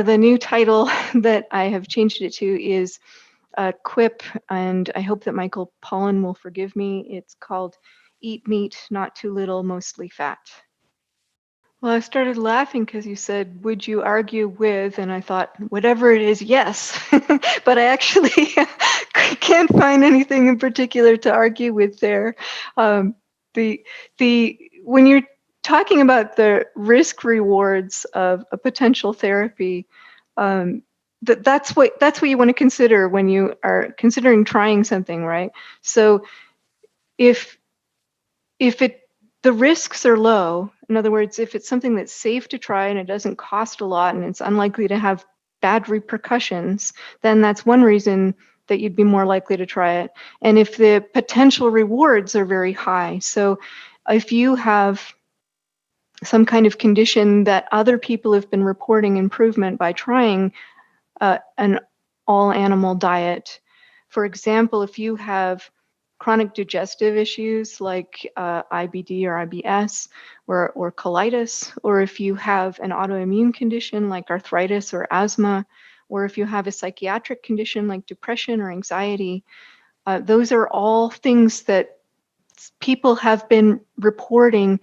The new title that I have changed it to is quip, and I hope that Michael Pollan will forgive me. It's called Eat Meat, Not Too Little, Mostly Fat. Well, I started laughing because you said, would you argue with? And I thought, whatever it is, yes. But I actually can't find anything in particular to argue with there. When you're talking about the risk rewards of a potential therapy, that's what you want to consider when you are considering trying something, right? So if the risks are low, in other words, if it's something that's safe to try and it doesn't cost a lot and it's unlikely to have bad repercussions, then that's one reason that you'd be more likely to try it. And if the potential rewards are very high, so if you have some kind of condition that other people have been reporting improvement by trying an all-animal diet, for example, if you have chronic digestive issues like IBD or IBS or colitis, or if you have an autoimmune condition like arthritis or asthma, or if you have a psychiatric condition like depression or anxiety, those are all things that people have been reporting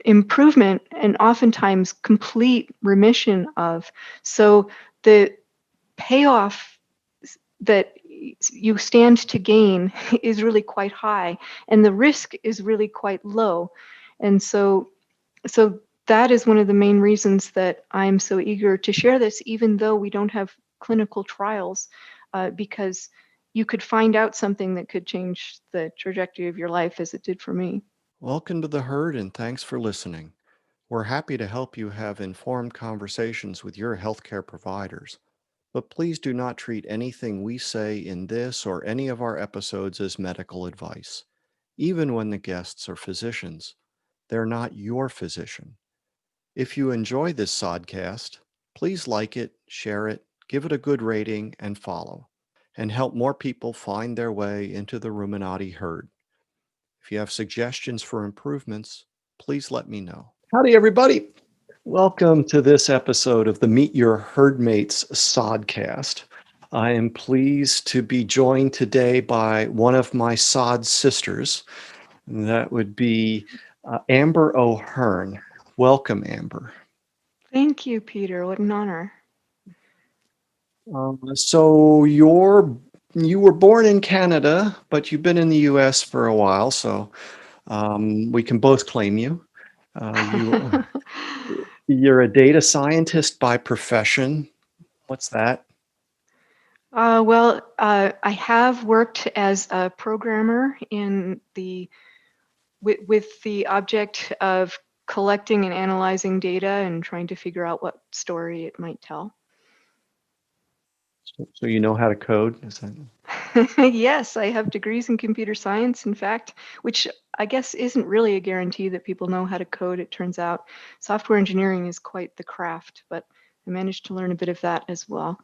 improvement and oftentimes complete remission of. So the payoff that you stand to gain is really quite high, and the risk is really quite low. And so that is one of the main reasons that I'm so eager to share this, even though we don't have clinical trials, because you could find out something that could change the trajectory of your life as it did for me. Welcome to the herd, and thanks for listening. We're happy to help you have informed conversations with your healthcare providers. But please do not treat anything we say in this or any of our episodes as medical advice. Even when the guests are physicians, they're not your physician. If you enjoy this Sodcast, please like it, share it, give it a good rating, and follow, and help more people find their way into the Ruminati herd. If you have suggestions for improvements, please let me know. Howdy, everybody. Welcome to this episode of the Meet Your Herdmates Sodcast. I am pleased to be joined today by one of my Sodsisters. That would be Amber O'Hearn. Welcome, Amber. Thank you, Peter. What an honor. So you were born in Canada, but you've been in the U.S. for a while, so we can both claim you. You're a data scientist by profession. What's that? I have worked as a programmer with the object of collecting and analyzing data and trying to figure out what story it might tell. So you know how to code? Is that... Yes, I have degrees in computer science, in fact, which I guess isn't really a guarantee that people know how to code. It turns out software engineering is quite the craft, but I managed to learn a bit of that as well.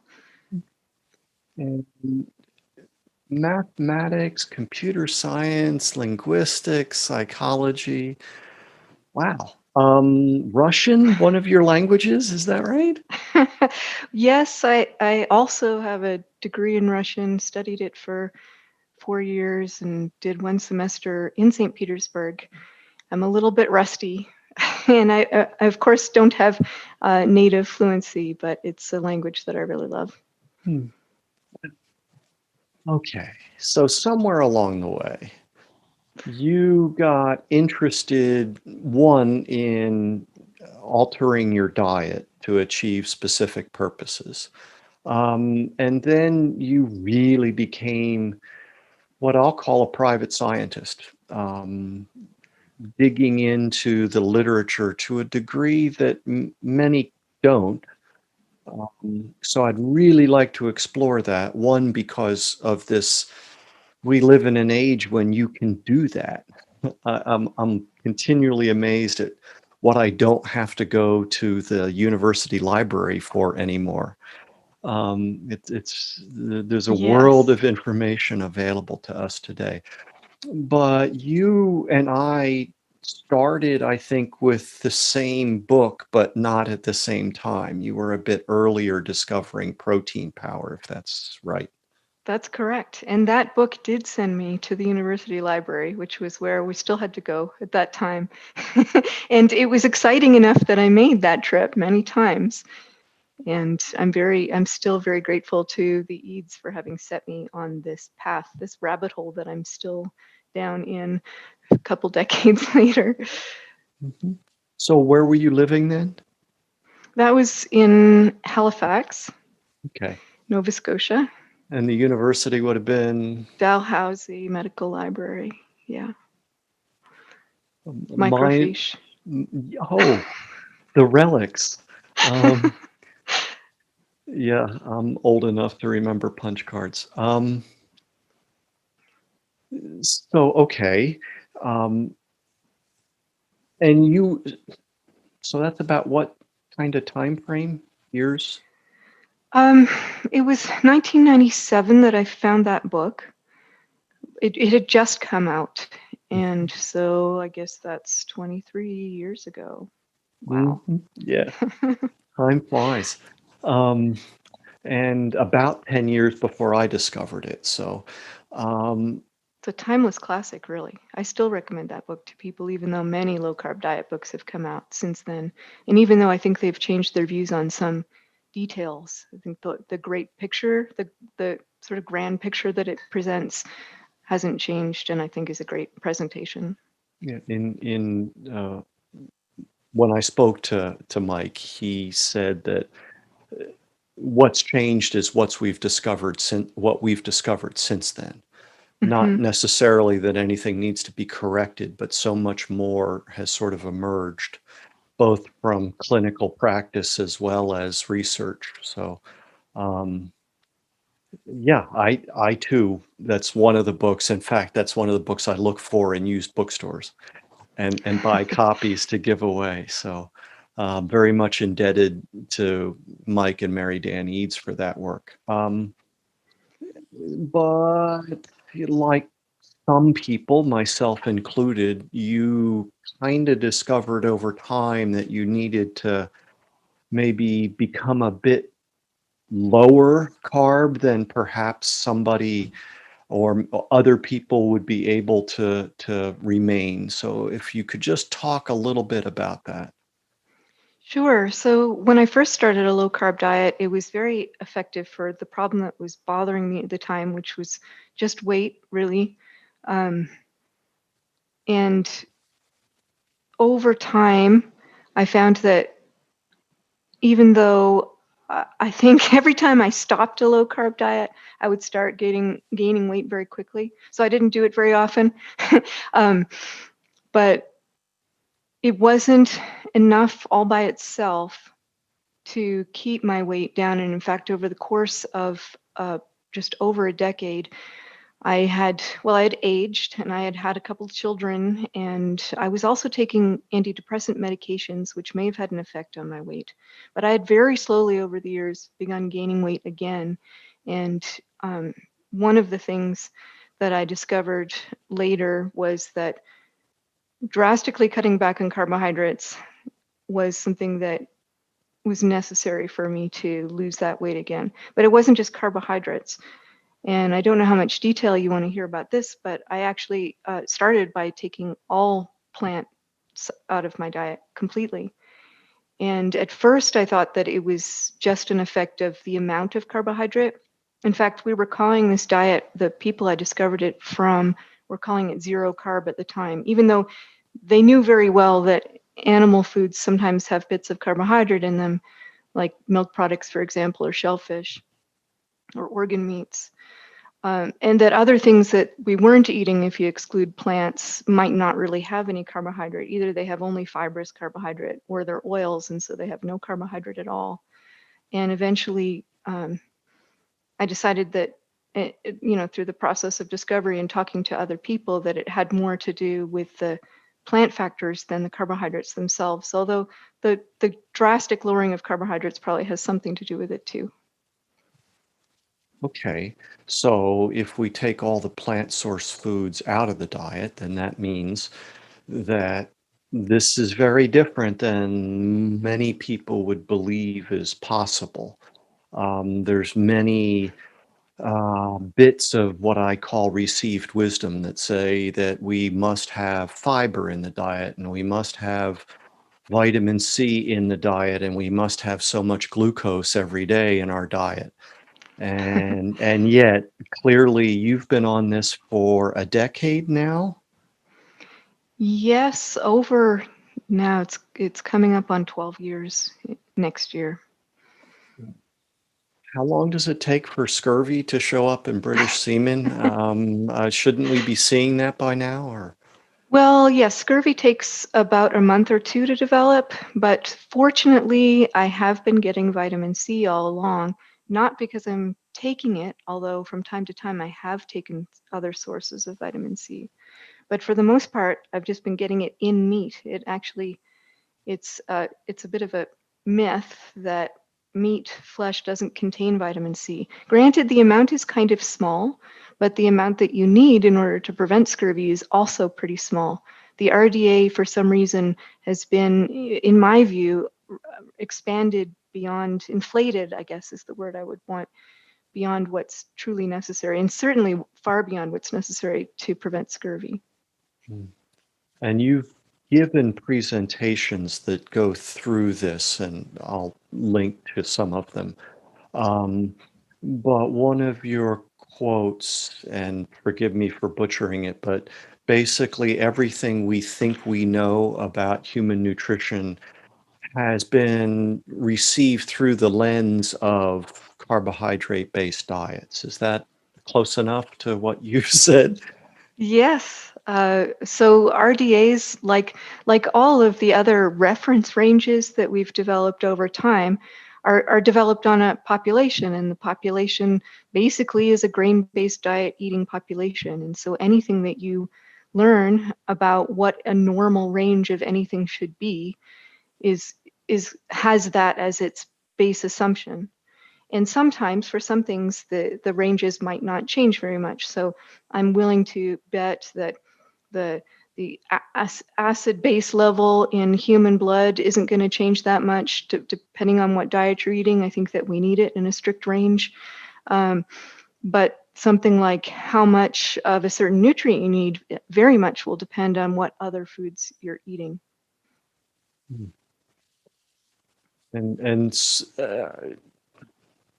And mathematics, computer science, linguistics, psychology. Wow. Russian, one of your languages, is that right? Yes, I also have a degree in Russian, studied it for 4 years and did one semester in St. Petersburg. I'm a little bit rusty, and I of course don't have native fluency, but it's a language that I really love. Okay, so somewhere along the way, you got interested, one, in altering your diet to achieve specific purposes. And then you really became what I'll call a private scientist, digging into the literature to a degree that many don't. So I'd really like to explore that. One, because of this, we live in an age when you can do that. I'm continually amazed at what I don't have to go to the university library for anymore. There's a world of information available to us today. But you and I started, I think, with the same book, but not at the same time. You were a bit earlier discovering protein power, if that's right. That's correct. And that book did send me to the university library, which was where we still had to go at that time. And it was exciting enough that I made that trip many times. And I'm still very grateful to the Edes for having set me on this path, this rabbit hole that I'm still down in a couple decades later. Mhm. So where were you living then? That was in Halifax, Okay. Nova Scotia, And the university would have been Dalhousie Medical Library. Yeah, mine. microfiche. Oh, the relics. Um, yeah, I'm old enough to remember punch cards. So okay. Um, and you, so that's about what kind of time frame? Years? Um, it was 1997 that I found that book. It had just come out, and so I guess that's 23 years ago. Wow. Yeah, time flies. Um, and about 10 years before I discovered it. So, um, It's a timeless classic, really. I still recommend that book to people, even though many low carb diet books have come out since then. And even though I think they've changed their views on some details, I think the great picture, the sort of grand picture that it presents hasn't changed, and I think is a great presentation. yeah, when I spoke to Mike, he said that what's changed is what we've discovered since then. Not Hmm. necessarily that anything needs to be corrected, but so much more has sort of emerged, both from clinical practice as well as research. So, um, yeah, I too, that's one of the books. In fact, that's one of the books I look for in used bookstores and buy copies to give away. So, very much indebted to Mike and Mary Dan Eads for that work. But like some people, myself included, you kind of discovered over time that you needed to maybe become a bit lower carb than perhaps somebody or other people would be able to remain. So if you could just talk a little bit about that. Sure. So when I first started a low carb diet, it was very effective for the problem that was bothering me at the time, which was just weight, really. Um, and over time, I found that even though I think every time I stopped a low carb diet, I would start gaining weight very quickly. So I didn't do it very often. um, but it wasn't enough all by itself to keep my weight down. And in fact, over the course of just over a decade, I had aged and I had had a couple of children, and I was also taking antidepressant medications, which may have had an effect on my weight. But I had very slowly over the years begun gaining weight again. And one of the things that I discovered later was that drastically cutting back on carbohydrates was something that was necessary for me to lose that weight again. But it wasn't just carbohydrates. And I don't know how much detail you want to hear about this, but I actually started by taking all plants out of my diet completely. And at first, I thought that it was just an effect of the amount of carbohydrate. In fact, we were calling this diet, the people I discovered it from were calling it zero carb at the time, even though they knew very well that animal foods sometimes have bits of carbohydrate in them, like milk products, for example, or shellfish or organ meats. And that other things that we weren't eating, if you exclude plants, might not really have any carbohydrate. Either they have only fibrous carbohydrate or they're oils, and so they have no carbohydrate at all. And eventually, I decided that, through the process of discovery and talking to other people, that it had more to do with the plant factors than the carbohydrates themselves, although the drastic lowering of carbohydrates probably has something to do with it too. Okay, so if we take all the plant source foods out of the diet, then that means that this is very different than many people would believe is possible. There's many bits of what I call received wisdom that say that we must have fiber in the diet and we must have vitamin C in the diet and we must have so much glucose every day in our diet. And yet clearly you've been on this for a decade now. Yes, over now it's coming up on 12 years next year. How long does it take for scurvy to show up in British semen? Shouldn't we be seeing that by now? Or Well, yes, scurvy takes about a month or two to develop, but fortunately, I have been getting vitamin C all along, not because I'm taking it, although from time to time I have taken other sources of vitamin C. But for the most part, I've just been getting it in meat. It actually it's a bit of a myth that meat flesh doesn't contain vitamin C. Granted, the amount is kind of small, but the amount that you need in order to prevent scurvy is also pretty small. The RDA, for some reason, has been, in my view, expanded beyond, inflated, I guess is the word I would want, beyond what's truly necessary, and certainly far beyond what's necessary to prevent scurvy. and you've given presentations that go through this, and I'll link to some of them. Um, but one of your quotes, and forgive me for butchering it, but basically everything we think we know about human nutrition has been received through the lens of carbohydrate-based diets. Is that close enough to what you said? Yes. So RDAs, like all of the other reference ranges that we've developed over time, are developed on a population, and the population basically is a grain-based diet eating population. And so anything that you learn about what a normal range of anything should be is has that as its base assumption. And sometimes for some things, the ranges might not change very much. So I'm willing to bet that the acid base level in human blood isn't going to change that much depending on what diet you're eating. I think that we need it in a strict range. But something like how much of a certain nutrient you need very much will depend on what other foods you're eating. And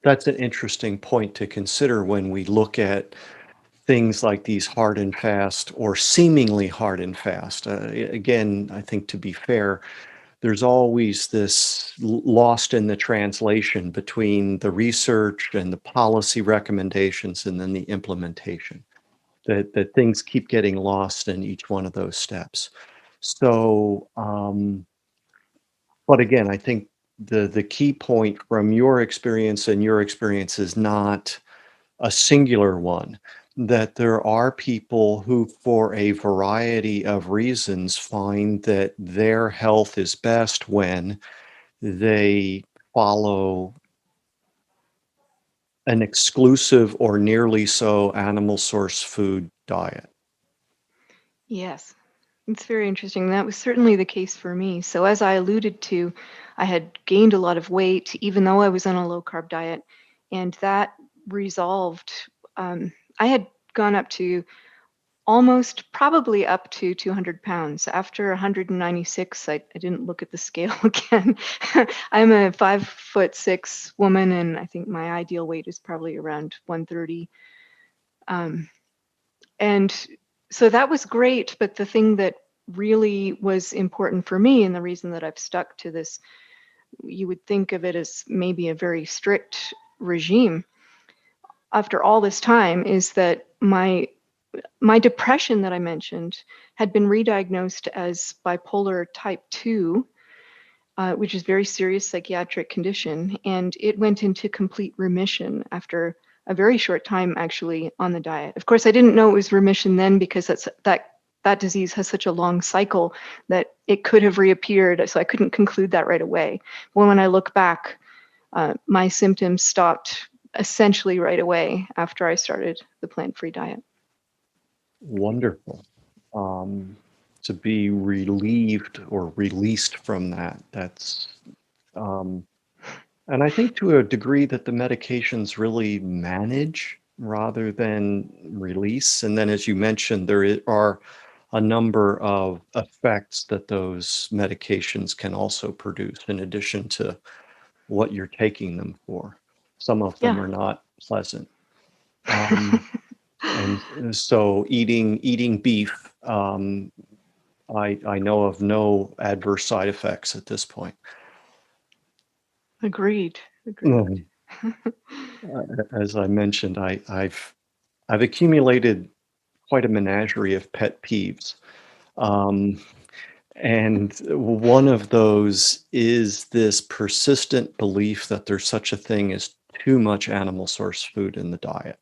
that's an interesting point to consider when we look at things like these hard and fast or seemingly hard and fast. Again, I think to be fair, there's always this lost in the translation between the research and the policy recommendations and then the implementation. That things keep getting lost in each one of those steps. So, but again, I think the key point from your experience and your experience is not a singular one, that there are people who, for a variety of reasons, find that their health is best when they follow an exclusive or nearly so animal source food diet. Yes. It's very interesting. That was certainly the case for me. So, as I alluded to, I had gained a lot of weight, even though I was on a low carb diet. And that resolved. I had gone up to almost probably up to 200 pounds. After 196, I didn't look at the scale again. I'm a 5'6" woman, and I think my ideal weight is probably around 130. Um, and so that was great, but the thing that really was important for me, and the reason that I've stuck to this, you would think of it as maybe a very strict regime after all this time, is that my depression that I mentioned had been re-diagnosed as bipolar type 2, which is a very serious psychiatric condition, and it went into complete remission after a very short time actually on the diet. Of course, I didn't know it was remission then because that disease has such a long cycle that it could have reappeared, so I couldn't conclude that right away. But when I look back, my symptoms stopped essentially right away after I started the plant-free diet. Wonderful. to be relieved or released from that. That's and I think to a degree that the medications really manage rather than release. And then, as you mentioned, are a number of effects that those medications can also produce in addition to what you're taking them for. Some of them Yeah. are not pleasant. And so eating beef, I know of no adverse side effects at this point. Agreed. Agreed. Mhm. As I mentioned, I've accumulated quite a menagerie of pet peeves. Um, and one of those is this persistent belief that there's such a thing as too much animal source food in the diet.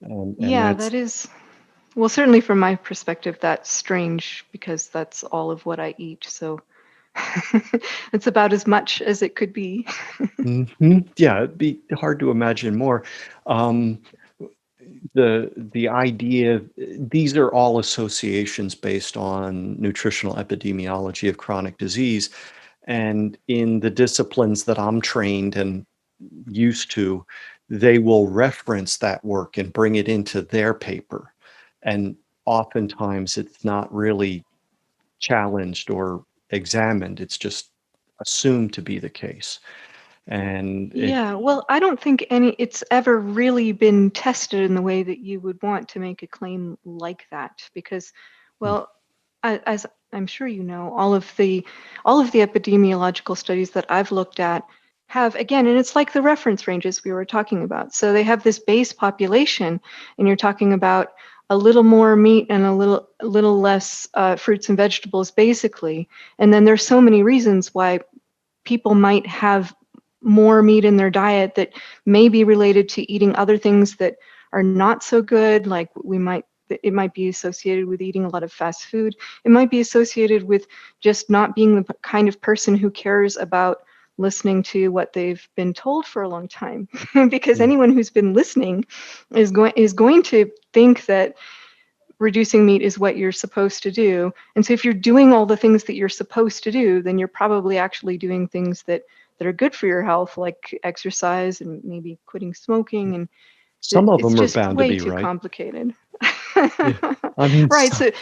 And Yeah, that's that is, well, certainly from my perspective, that's strange because that's all of what I eat. So it's about as much as it could be. Yeah, it'd be hard to imagine more. Um, the idea, these are all associations based on nutritional epidemiology of chronic disease. And in the disciplines that I'm trained and used to, they will reference that work and bring it into their paper. And oftentimes it's not really challenged or examined, it's just assumed to be the case. And it, Yeah, well, I don't think it's ever really been tested in the way that you would want to make a claim like that because, well, as I'm sure you know, all of the epidemiological studies that I've looked at have, again, and it's like the reference ranges we were talking about. So they have this base population, and you're talking about a little more meat and a little less fruits and vegetables, basically. And then there's so many reasons why people might have more meat in their diet that may be related to eating other things that are not so good, like it might be associated with eating a lot of fast food. It might be associated with just not being the kind of person who cares about listening to what they've been told for a long time. Because anyone who's been listening is going to think that reducing meat is what you're supposed to do. And so if you're doing all the things that you're supposed to do, then you're probably actually doing things that are good for your health, like exercise and maybe quitting smoking. And some of it's them are just bound to way be too right. complicated. Yeah. I mean, Right. So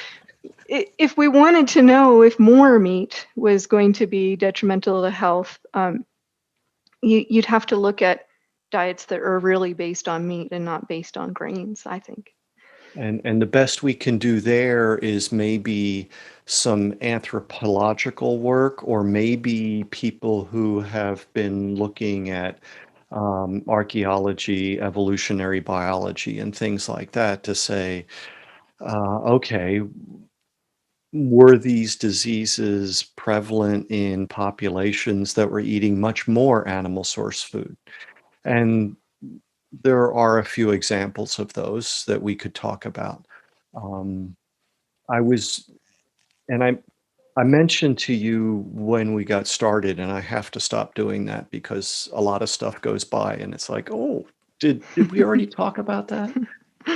if we wanted to know if more meat was going to be detrimental to health, you'd have to look at diets that are really based on meat and not based on grains, I think. and the best we can do there is maybe some anthropological work, or maybe people who have been looking at archaeology, evolutionary biology, and things like that to say, okay, were these diseases prevalent in populations that were eating much more animal source food? And there are a few examples of those that we could talk about. Um, I was, and I mentioned to you when we got started, and I have to stop doing that because a lot of stuff goes by, and it's like, oh, did we already talk about that?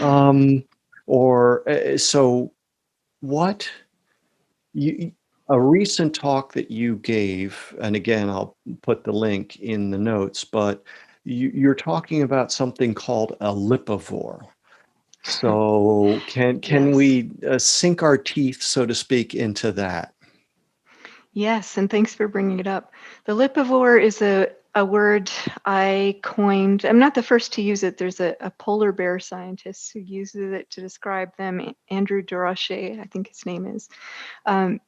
Um, or so what you a recent talk that you gave, and again, I'll put the link in the notes, but you're talking about something called a lipivore. So can Yes. we sink our teeth, so to speak, into that? Yes, and thanks for bringing it up. The lipivore is a word I coined. I'm not the first to use it. There's a polar bear scientist who uses it to describe them, Andrew Durache, I think his name is. Um,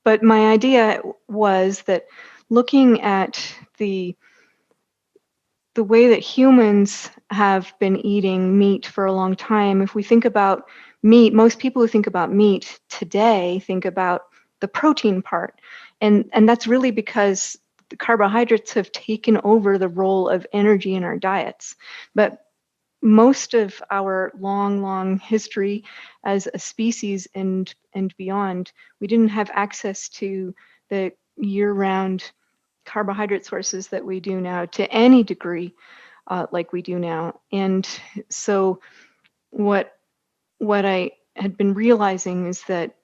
but my idea was that looking at the way that humans have been eating meat for a long time, if we think about meat, most people who think about meat today think about the protein part. And that's really because the carbohydrates have taken over the role of energy in our diets. But most of our long history as a species and beyond, we didn't have access to the year-round carbohydrate sources that we do now to any degree, like we do now. And so what I had been realizing is that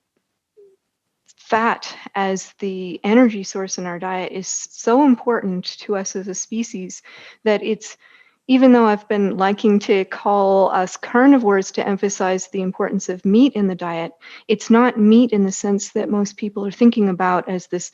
fat as the energy source in our diet is so important to us as a species that it's, even though I've been liking to call us carnivores to emphasize the importance of meat in the diet, it's not meat in the sense that most people are thinking about as this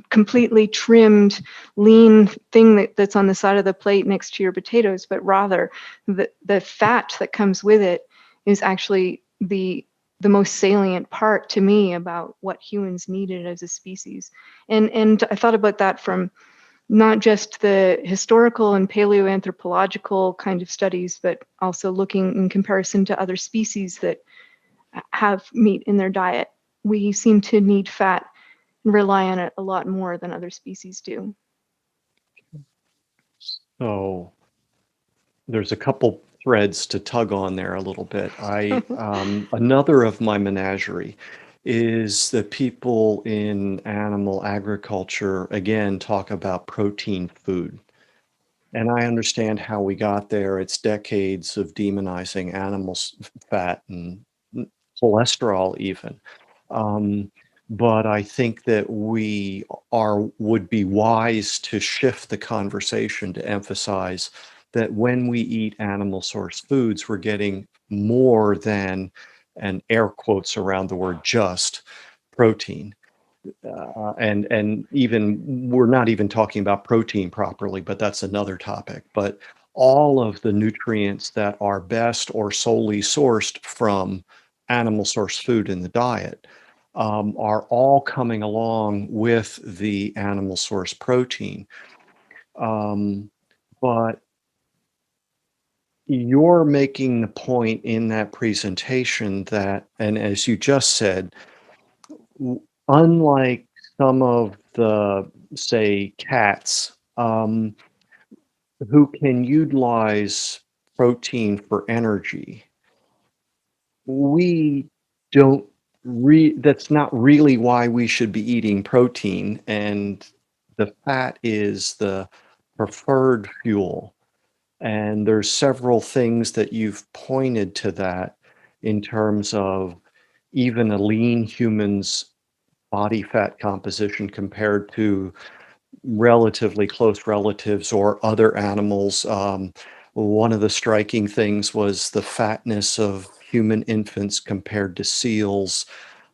completely trimmed, lean thing that's on the side of the plate next to your potatoes, but rather the fat that comes with it is actually the most salient part to me about what humans needed as a species. And I thought about that from not just the historical and paleoanthropological kind of studies, but also looking in comparison to other species that have meat in their diet. We seem to need fat and rely on it a lot more than other species do. So there's a couple threads to tug on there a little bit. Another of my menagerie is that people in animal agriculture, again, talk about protein food. And I understand how we got there. It's decades of demonizing animal fat and cholesterol even. Um, but I think that we would be wise to shift the conversation to emphasize that when we eat animal source foods, we're getting more than, and air quotes around the word just, protein. And even we're not even talking about protein properly, but that's another topic. But all of the nutrients that are best or solely sourced from animal source food in the diet are all coming along with the animal source protein. But you're making the point in that presentation that, and as you just said, unlike some of the, say, cats, who can utilize protein for energy, we don't that's not really why we should be eating protein. And the fat is the preferred fuel. And there's several things that you've pointed to that in terms of even a lean human's body fat composition compared to relatively close relatives or other animals. One of the striking things was the fatness of human infants compared to seals.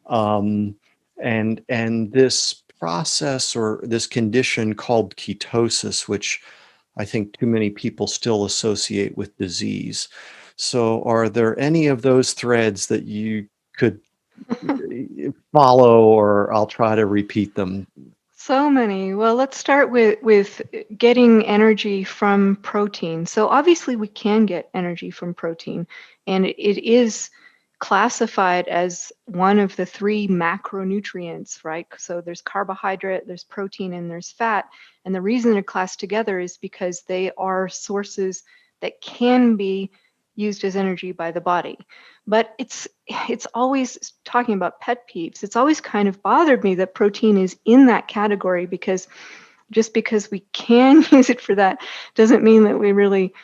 And this process or this condition called ketosis, which I think too many people still associate with disease. So are there any of those threads that you could follow, or I'll try to repeat them? So many. Well, let's start with getting energy from protein. So obviously we can get energy from protein, and it is classified as one of the three macronutrients, right? So there's carbohydrate, there's protein, and there's fat. And the reason they're classed together is because they are sources that can be used as energy by the body. But it's always, talking about pet peeves, it's always kind of bothered me that protein is in that category, because just because we can use it for that doesn't mean that we really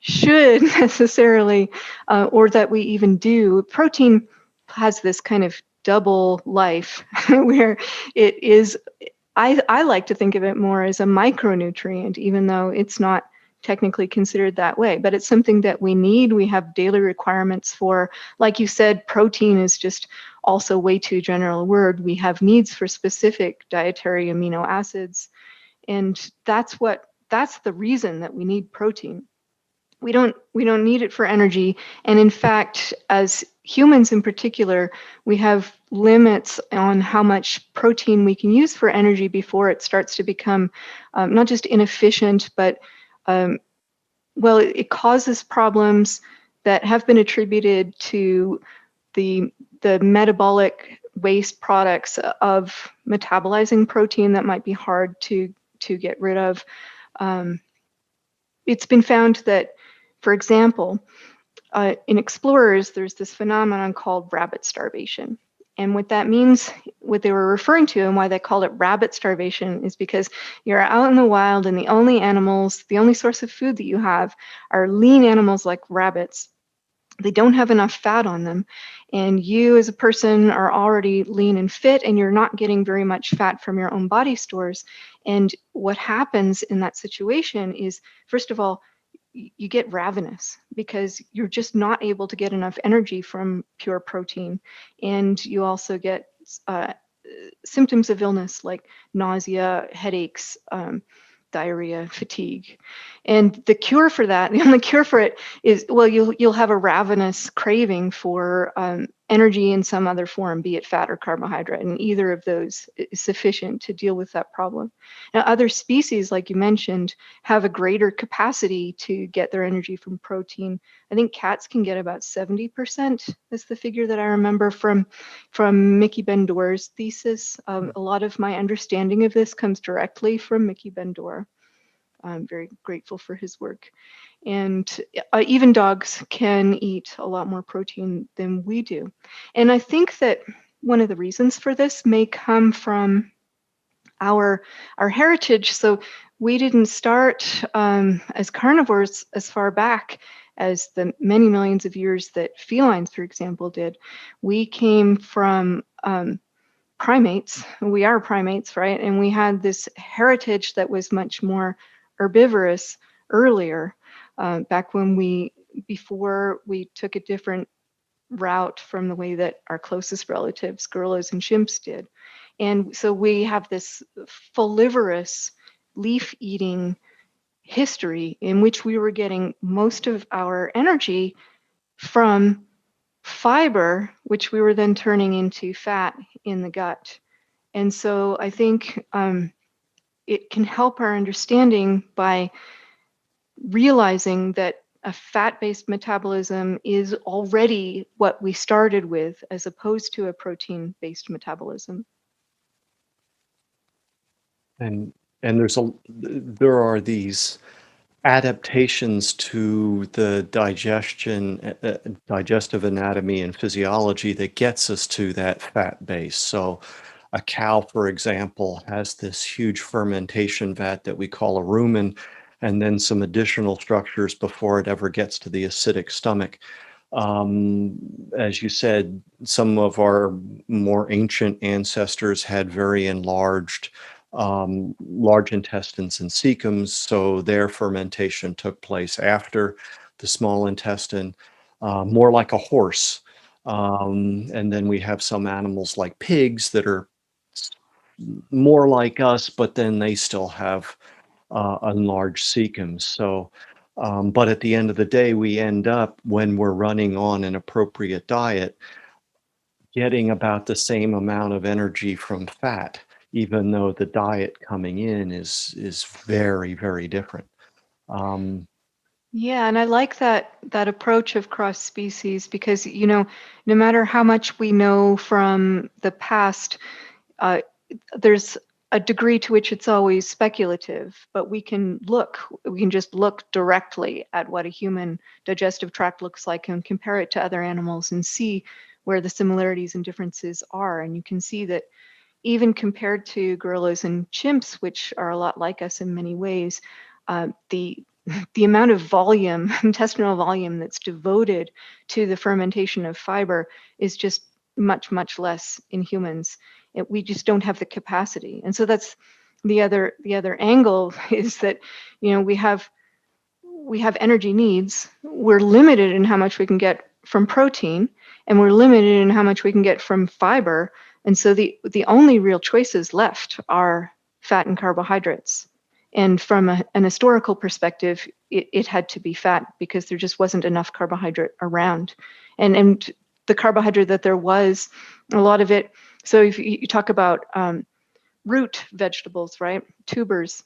should necessarily, or that we even do. Protein has this kind of double life where it is, I like to think of it more as a micronutrient, even though it's not technically considered that way, but it's something that we need. We have daily requirements for. Like you said, protein is just also way too general a word. We have needs for specific dietary amino acids, and that's the reason that we need protein. We don't need it for energy. And in fact, as humans in particular, we have limits on how much protein we can use for energy before it starts to become not just inefficient, but well, it causes problems that have been attributed to the metabolic waste products of metabolizing protein that might be hard to get rid of. It's been found that, for example, in explorers, there's this phenomenon called rabbit starvation. And what that means, what they were referring to and why they called it rabbit starvation, is because you're out in the wild and the only source of food that you have are lean animals like rabbits. they don't have enough fat on them, and you as a person are already lean and fit, and you're not getting very much fat from your own body stores. And what happens in that situation is, first of all, you get ravenous because you're just not able to get enough energy from pure protein. And you also get symptoms of illness like nausea, headaches, diarrhea, fatigue. And the cure for that, the only cure for it is, well, you'll have a ravenous craving for energy in some other form, be it fat or carbohydrate, and either of those is sufficient to deal with that problem. Now, other species, like you mentioned, have a greater capacity to get their energy from protein. I think cats can get about 70%, is the figure that I remember from Mickey Bendore's thesis. A lot of my understanding of this comes directly from Mickey Bendore. I'm very grateful for his work. And even dogs can eat a lot more protein than we do. And I think that one of the reasons for this may come from our heritage. So we didn't start as carnivores as far back as the many millions of years that felines, for example, did. We came from primates. We are primates, right? And we had this heritage that was much more herbivorous earlier, back when before we took a different route from the way that our closest relatives, gorillas and chimps, did. And so we have this folivorous leaf-eating history in which we were getting most of our energy from fiber, which we were then turning into fat in the gut. And so I think it can help our understanding by realizing that a fat-based metabolism is already what we started with, as opposed to a protein-based metabolism. And there are these adaptations to the digestive anatomy and physiology that gets us to that fat base. So a cow, for example, has this huge fermentation vat that we call a rumen, and then some additional structures before it ever gets to the acidic stomach. As you said, some of our more ancient ancestors had very enlarged large intestines and cecums, so their fermentation took place after the small intestine, more like a horse. And then we have some animals like pigs that are more like us, but then they still have enlarged cecums. So, but at the end of the day, we end up, when we're running on an appropriate diet, getting about the same amount of energy from fat, even though the diet coming in is very, very different. Yeah, and I like that approach of cross species, because no matter how much we know from the past, uh, there's a degree to which it's always speculative, but we can just look directly at what a human digestive tract looks like and compare it to other animals and see where the similarities and differences are. And you can see that even compared to gorillas and chimps, which are a lot like us in many ways, the amount of volume, intestinal volume, that's devoted to the fermentation of fiber is just much, much less in humans. We just don't have the capacity. And so that's the other angle, is that we have energy needs. We're limited in how much we can get from protein, and we're limited in how much we can get from fiber. And so the only real choices left are fat and carbohydrates. And from an historical perspective, it had to be fat, because there just wasn't enough carbohydrate around. And the carbohydrate that there was, a lot of it, so if you talk about root vegetables, right? Tubers,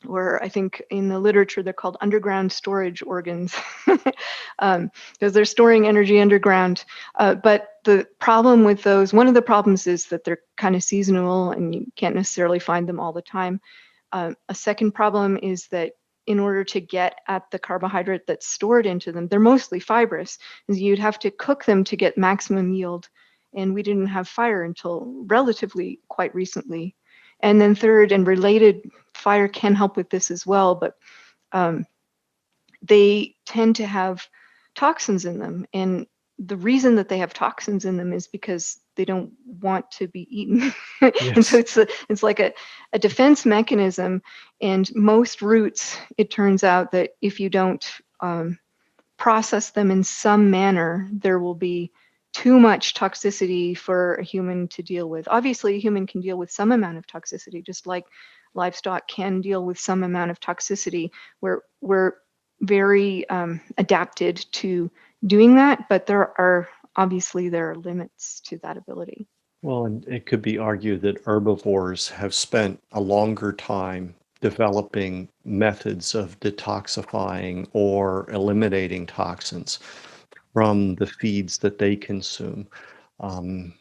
or I think in the literature they're called underground storage organs, because they're storing energy underground. But the problem with those, one of the problems is that they're kind of seasonal and you can't necessarily find them all the time. A second problem is that in order to get at the carbohydrate that's stored into them, they're mostly fibrous. You'd have to cook them to get maximum yield. And we didn't have fire until relatively quite recently. And then third, and related, fire can help with this as well, but they tend to have toxins in them. And the reason that they have toxins in them is because they don't want to be eaten. And so Yes. it's like a defense mechanism. And most roots, it turns out that if you don't process them in some manner, there will be too much toxicity for a human to deal with. Obviously, a human can deal with some amount of toxicity, just like livestock can deal with some amount of toxicity. We're very adapted to doing that, but there are limits to that ability. Well, and it could be argued that herbivores have spent a longer time developing methods of detoxifying or eliminating toxins from the feeds that they consume. Um,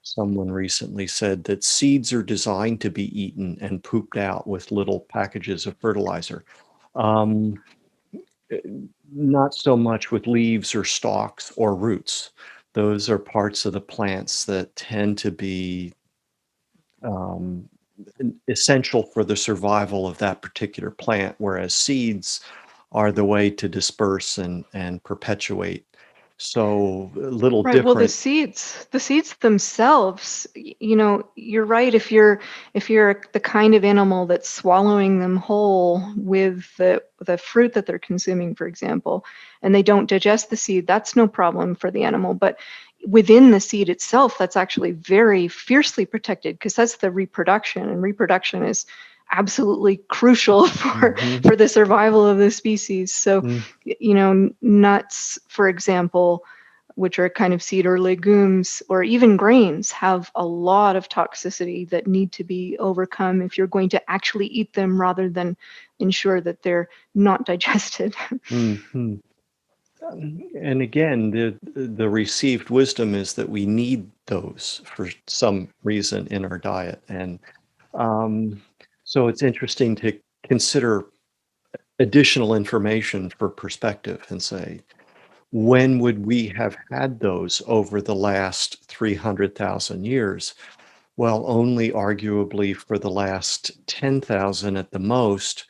Someone recently said that seeds are designed to be eaten and pooped out with little packages of fertilizer. Um, Not so much with leaves or stalks or roots. Those are parts of the plants that tend to be um, essential for the survival of that particular plant, whereas seeds are the way to disperse and perpetuate. So a little Right. Well, different. the seeds themselves, you're right. If you're the kind of animal that's swallowing them whole with the fruit that they're consuming, for example, and they don't digest the seed, that's no problem for the animal. But within the seed itself, that's actually very fiercely protected because that's the reproduction, and reproduction is absolutely crucial for Mhm. for the survival of the species. So, nuts, for example, which are kind of seed or legumes or even grains, have a lot of toxicity that need to be overcome if you're going to actually eat them rather than ensure that they're not digested. Mhm. And again, the received wisdom is that we need those for some reason in our diet. And um, so it's interesting to consider additional information for perspective and say, when would we have had those over the last 300,000 years? Well, only arguably for the last 10,000 at the most.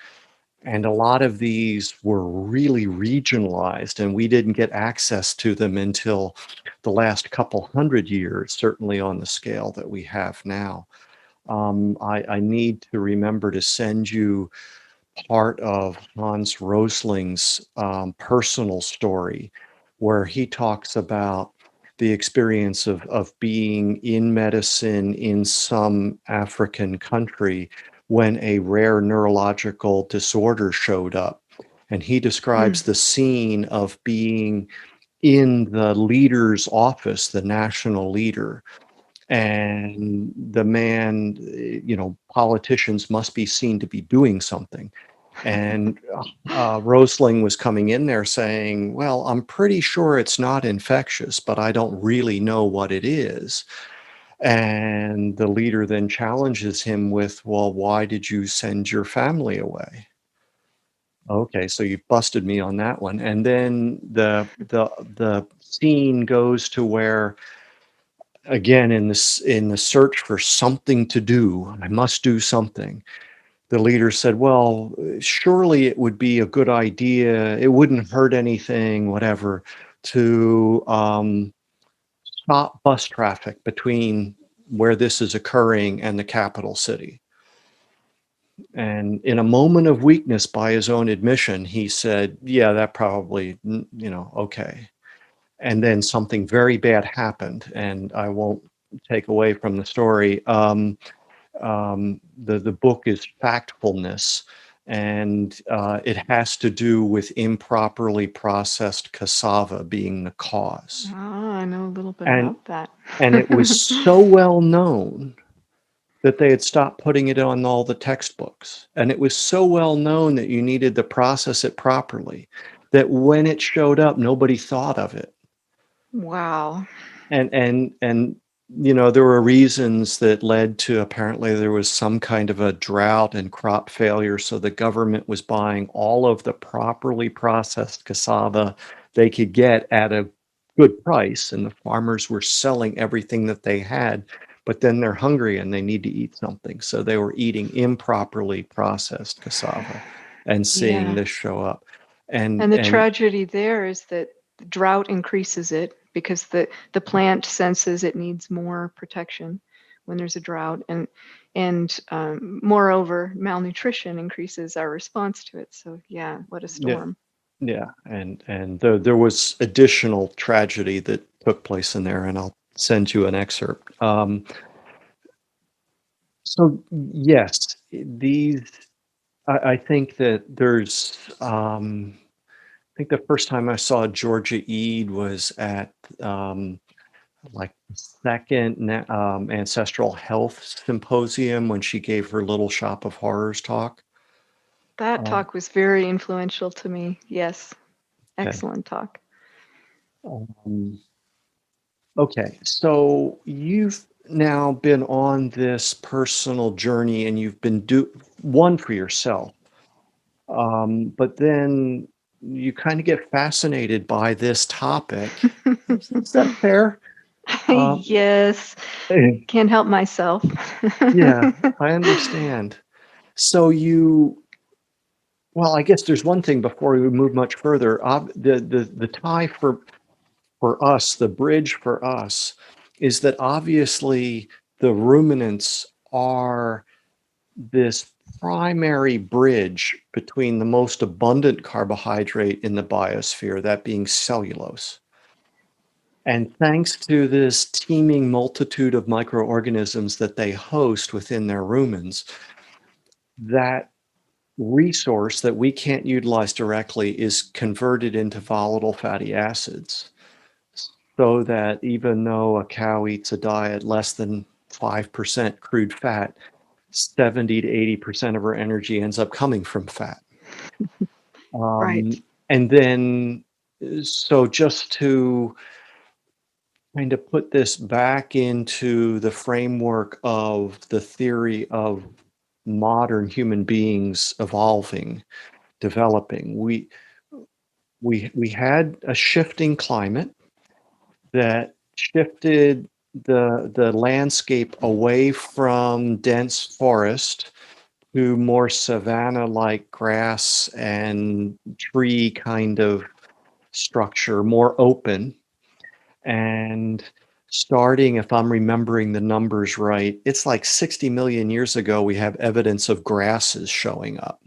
And a lot of these were really regionalized, and we didn't get access to them until the last couple hundred years, certainly on the scale that we have now. I need to remember to send you part of Hans Rosling's personal story, where he talks about the experience of being in medicine in some African country when a rare neurological disorder showed up. And he describes Mm. the scene of being in the leader's office, the national leader, and the man, politicians must be seen to be doing something. And Rosling was coming in there saying, well, I'm pretty sure it's not infectious, but I don't really know what it is. And the leader then challenges him with, well, why did you send your family away? Okay, so you've busted me on that one. And then the scene goes to where, again, in the search for something to do, I must do something. The leader said, well, surely it would be a good idea. It wouldn't hurt anything, whatever, to stop bus traffic between where this is occurring and the capital city. And in a moment of weakness, by his own admission, he said, yeah, that probably, okay. And then something very bad happened, and I won't take away from the story. The book is Factfulness, and it has to do with improperly processed cassava being the cause. Ah, I know a little bit And about that. and it was so well known that they had stopped putting it on all the textbooks. And it was so well known that you needed to process it properly that when it showed up, nobody thought of it. Wow. And there were reasons that led to, apparently there was some kind of a drought and crop failure, so the government was buying all of the properly processed cassava they could get at a good price, and the farmers were selling everything that they had, but then they're hungry and they need to eat something, so they were eating improperly processed cassava and seeing Yeah. this show up. and And the and tragedy there is that drought increases it because the plant senses it needs more protection when there's a drought, and moreover, malnutrition increases our response to it. So yeah, what a Yeah. storm. Yeah, and there was additional tragedy that took place in there, and I'll send you an excerpt. So yes, these I think that there's I think the first time I saw Georgia Ede was at like the second ancestral health symposium when she gave her Little Shop of Horrors talk. That Um, talk was very influential to me. Yes, okay. excellent talk. Um, Okay, so you've now been on this personal journey and you've been one for yourself, but then you kind of get fascinated by this topic. Is that fair? Um, Yes, eh, can't help myself. yeah, I understand. So well, I guess there's one thing before we move much further. The tie for us, the bridge for us, is that obviously the ruminants are this primary bridge between the most abundant carbohydrate in the biosphere, that being cellulose. And thanks to this teeming multitude of microorganisms that they host within their rumens, that resource that we can't utilize directly is converted into volatile fatty acids. So that even though a cow eats a diet less than 5% crude fat, 70 to 80% of her energy ends up coming from fat. Right. And then, so just to kind of put this back into the framework of the theory of modern human beings evolving, developing, we had a shifting climate that shifted the landscape away from dense forest to more savanna-like grass and tree kind of structure, more open. And starting, if I'm remembering the numbers right, it's like 60 million years ago, we have evidence of grasses showing up.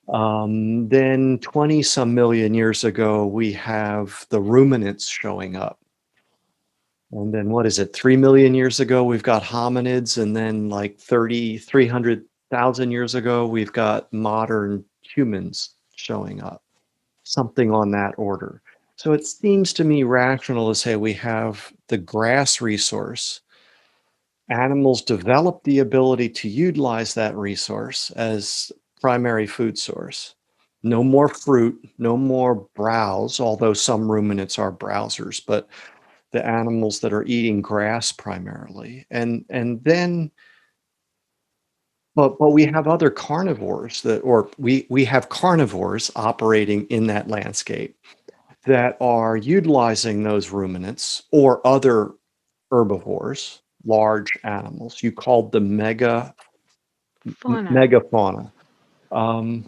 Then 20 some million years ago, we have the ruminants showing up. And then what is it, 3 million years ago, we've got hominids. And then like 300,000 years ago, we've got modern humans showing up, something on that order. So it seems to me rational to say we have the grass resource. Animals develop the ability to utilize that resource as primary food source. No more fruit, no more browse, although some ruminants are browsers, but the animals that are eating grass primarily. And then but we have other carnivores or we have carnivores operating in that landscape that are utilizing those ruminants or other herbivores, large animals. You called them Fauna. megafauna. Um,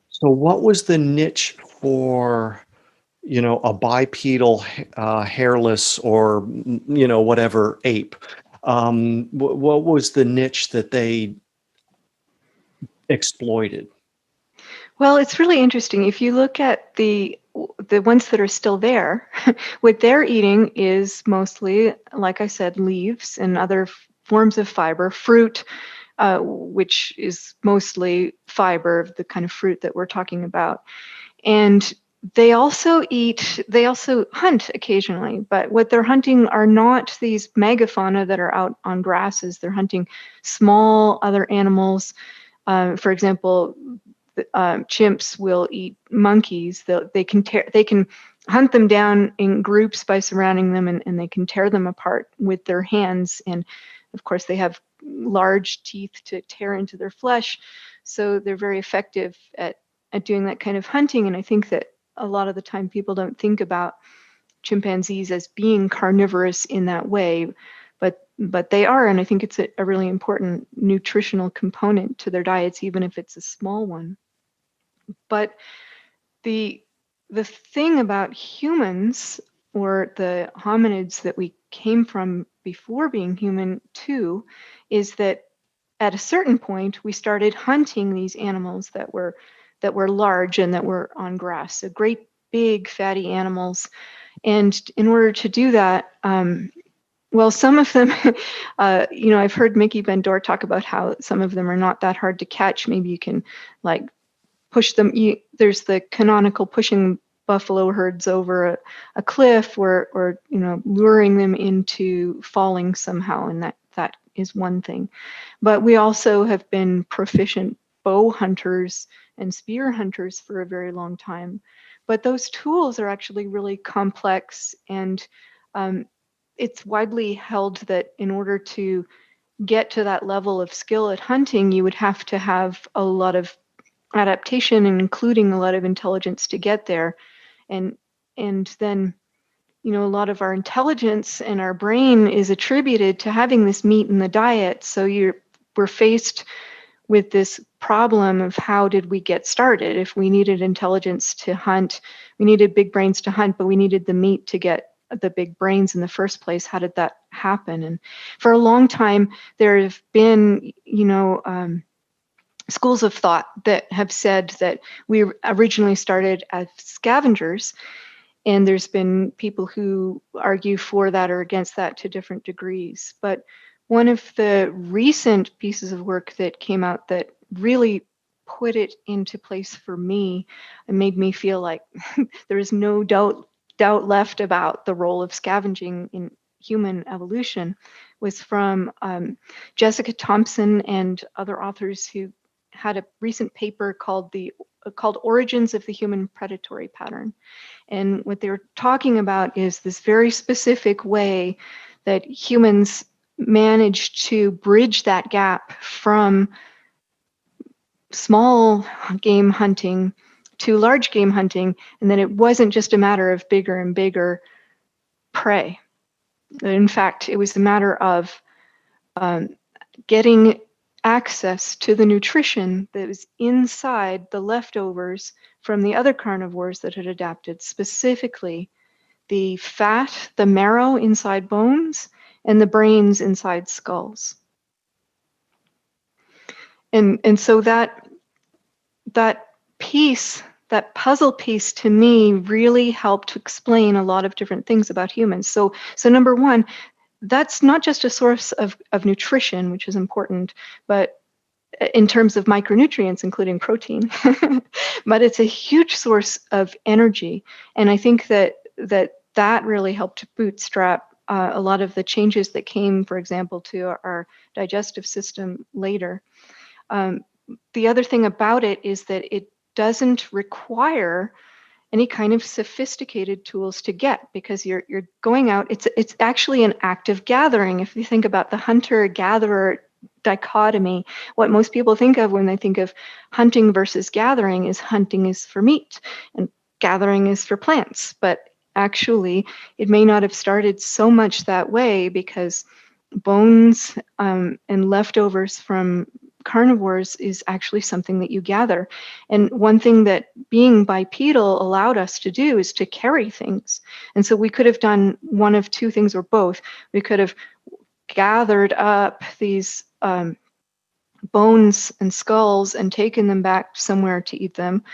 so what was the niche for, a bipedal, hairless or, whatever ape? What was the niche that they exploited? Well, it's really interesting. If you look at the ones that are still there, what they're eating is mostly, like I said, leaves and other forms of fiber, fruit, which is mostly fiber, the kind of fruit that we're talking about. And they also hunt occasionally, but what they're hunting are not these megafauna that are out on grasses. They're hunting small other animals. For example, chimps will eat monkeys. They can hunt them down in groups by surrounding them, and they can tear them apart with their hands. And of course, they have large teeth to tear into their flesh, so they're very effective at doing that kind of hunting. And I think that a lot of the time people don't think about chimpanzees as being carnivorous in that way, but they are, and I think it's a really important nutritional component to their diets, even if it's a small one. But the the thing about humans, or the hominids that we came from before being human too, is that at a certain point we started hunting these animals that were large and that were on grass, so great big fatty animals. And in order to do that, well, some of them, I've heard Mickey Bendor talk about how some of them are not that hard to catch. Maybe you can like push them. There's the canonical pushing buffalo herds over a cliff, or luring them into falling somehow, and that is one thing. But we also have been proficient bow hunters and spear hunters for a very long time. But those tools are actually really complex, and it's widely held that in order to get to that level of skill at hunting, you would have to have a lot of adaptation, and including a lot of intelligence to get there. And then a lot of our intelligence and our brain is attributed to having this meat in the diet. So we're faced with this problem of how did we get started? If we needed intelligence to hunt, we needed big brains to hunt, but we needed the meat to get the big brains in the first place. How did that happen? And for a long time, there have been, schools of thought that have said that we originally started as scavengers, and there's been people who argue for that or against that to different degrees. But one of the recent pieces of work that came out that really put it into place for me and made me feel like there is no doubt left about the role of scavenging in human evolution was from Jessica Thompson and other authors who had a recent paper called Origins of the Human Predatory Pattern. And what they were talking about is this very specific way that humans managed to bridge that gap from small game hunting to large game hunting, and that it wasn't just a matter of bigger and bigger prey. In fact, it was a matter of getting access to the nutrition that was inside the leftovers from the other carnivores that had adapted, specifically the fat, the marrow inside bones, and the brains inside skulls. And so that piece, that puzzle piece, to me really helped to explain a lot of different things about humans. So number one, that's not just a source of nutrition, which is important, but in terms of micronutrients, including protein, but it's a huge source of energy. And I think that really helped to bootstrap a lot of the changes that came, for example, to our digestive system later. The other thing about it is that it doesn't require any kind of sophisticated tools to get, because you're going out. It's actually an active gathering. If you think about the hunter-gatherer dichotomy, what most people think of when they think of hunting versus gathering is hunting is for meat and gathering is for plants. But actually, it may not have started so much that way, because bones and leftovers from carnivores is actually something that you gather. And one thing that being bipedal allowed us to do is to carry things. And so we could have done one of two things, or both. We could have gathered up these bones and skulls and taken them back somewhere to eat them,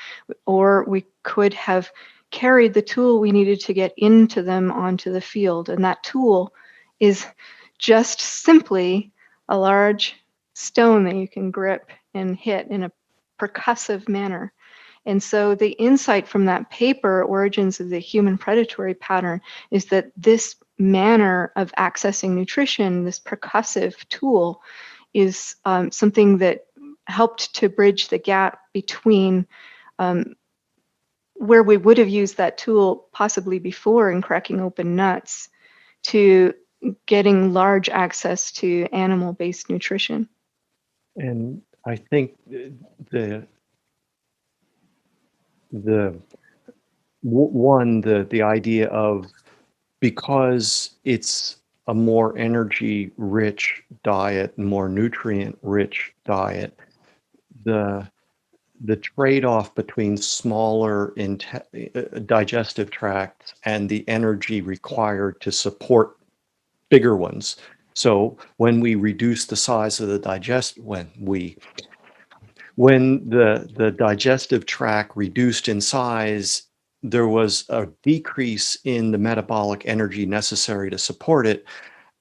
or we could have carried the tool we needed to get into them onto the field. And that tool is just simply a large stone that you can grip and hit in a percussive manner. And so the insight from that paper, Origins of the Human Predatory Pattern, is that this manner of accessing nutrition, this percussive tool, is something that helped to bridge the gap between where we would have used that tool possibly before in cracking open nuts to getting large access to animal-based nutrition. And I think the idea of, because it's a more energy-rich diet, more nutrient-rich diet, the the trade-off between smaller digestive tracts and the energy required to support bigger ones. So when we reduce the size of the when the digestive tract reduced in size, there was a decrease in the metabolic energy necessary to support it.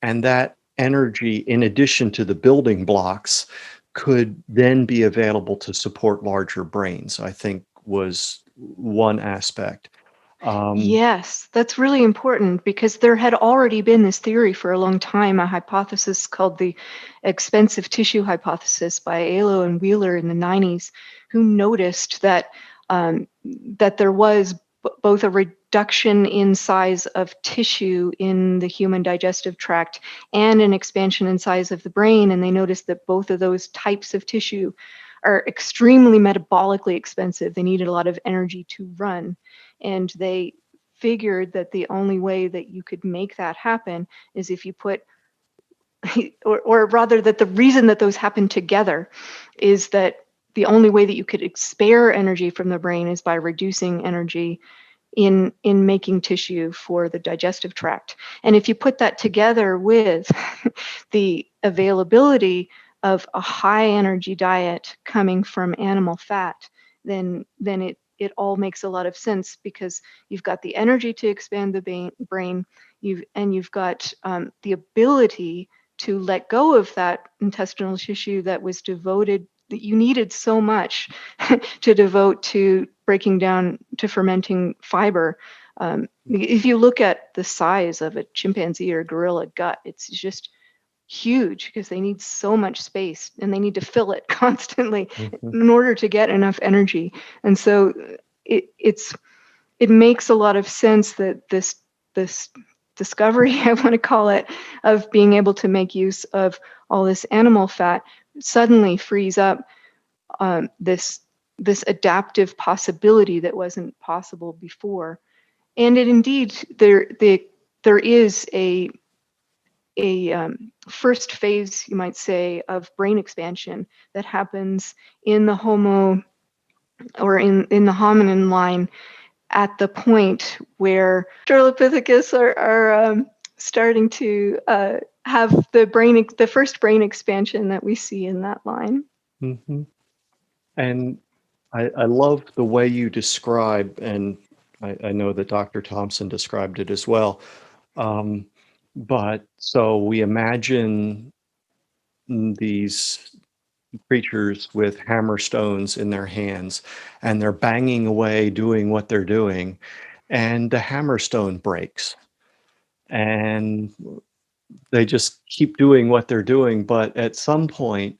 And that energy, in addition to the building blocks, could then be available to support larger brains, I think was one aspect. Yes, that's really important because there had already been this theory for a long time, a hypothesis called the expensive tissue hypothesis by Alo and Wheeler in the 90s, who noticed that that there was both a reduction in size of tissue in the human digestive tract and an expansion in size of the brain. And they noticed that both of those types of tissue are extremely metabolically expensive. They needed a lot of energy to run. And they figured that the only way that you could make that happen is if you put, or rather that the reason that those happen together is that the only way that you could spare energy from the brain is by reducing energy in making tissue for the digestive tract. And if you put that together with the availability of a high energy diet coming from animal fat, then it all makes a lot of sense because you've got the energy to expand the brain, you've got the ability to let go of that intestinal tissue that was devoted, that you needed so much to devote to breaking down, to fermenting fiber. If you look at the size of a chimpanzee or gorilla gut, it's just huge because they need so much space and they need to fill it constantly Mhm. in order to get enough energy. And so it makes a lot of sense that this discovery, I want to call it, of being able to make use of all this animal fat suddenly frees up this adaptive possibility that wasn't possible before. And it indeed there is a first phase, you might say, of brain expansion that happens in the Homo or in the hominin line at the point where Australopithecus are starting to have the first brain expansion that we see in that line. Mhm. And I love the way you describe, and I know that Dr. Thompson described it as well. Um, but so we imagine these creatures with hammerstones in their hands, and they're banging away doing what they're doing, and the hammerstone breaks. And they just keep doing what they're doing. But at some point,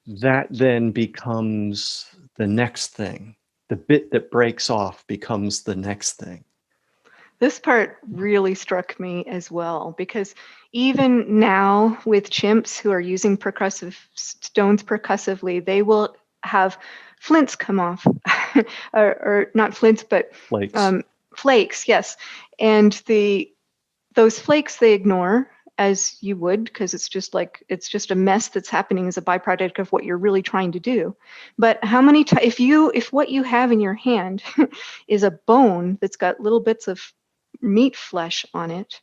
that then becomes the next thing. The bit that breaks off becomes the next thing. This part really struck me as well because even now with chimps who are using percussive stones percussively, they will have flints come off, or not flints, but Flakes. flakes. Yes, and those flakes they ignore as you would because it's just a mess that's happening as a byproduct of what you're really trying to do. But how many times if what you have in your hand is a bone that's got little bits of meat flesh on it,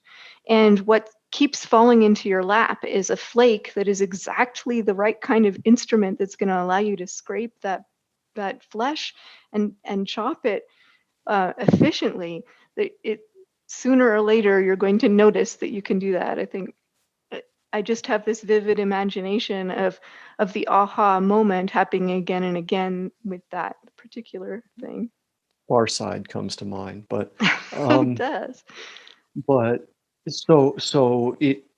and what keeps falling into your lap is a flake that is exactly the right kind of instrument that's going to allow you to scrape that flesh and chop it efficiently, that it sooner or later you're going to notice that you can do that. I think I just have this vivid imagination of the aha moment happening again and again with that particular thing. Far Side comes to mind, It um, does. but so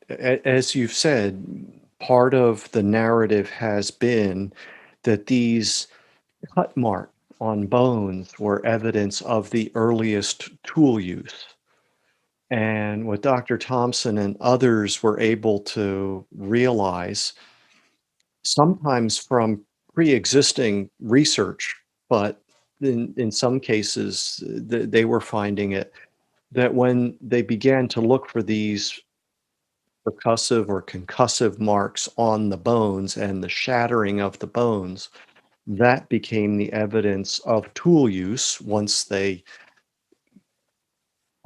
as you've said, part of the narrative has been that these cut marks on bones were evidence of the earliest tool use. And what Dr. Thompson and others were able to realize, sometimes from pre-existing research, but in some cases, they were finding it, that when they began to look for these percussive or concussive marks on the bones and the shattering of the bones, that became the evidence of tool use once they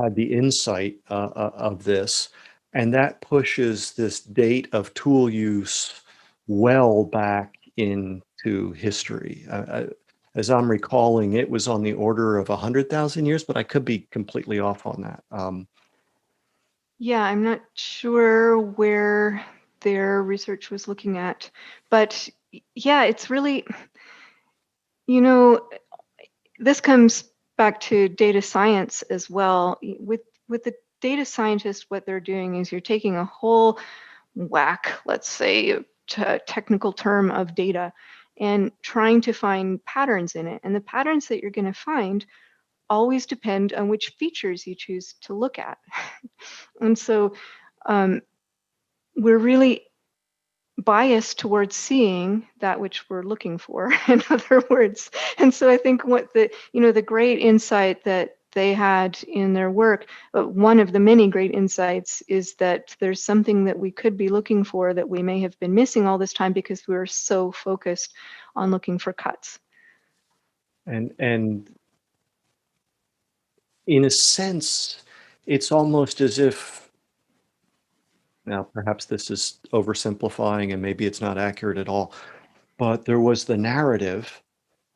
had the insight of this. And that pushes this date of tool use well back into history. As I'm recalling, it was on the order of 100,000 years, but I could be completely off on that. Yeah, I'm not sure where their research was looking at, but yeah, it's really, you know, this comes back to data science as well. With the data scientists, what they're doing is you're taking a whole whack, let's say, technical term of data, and trying to find patterns in it. And the patterns that you're going to find always depend on which features you choose to look at. And so um, we're really biased towards seeing that which we're looking for, in other words. And so I think what the great insight that they had in their work, one of the many great insights, is that there's something that we could be looking for that we may have been missing all this time because we were so focused on looking for cuts. And in a sense, it's almost as if, now perhaps this is oversimplifying and maybe it's not accurate at all, but there was the narrative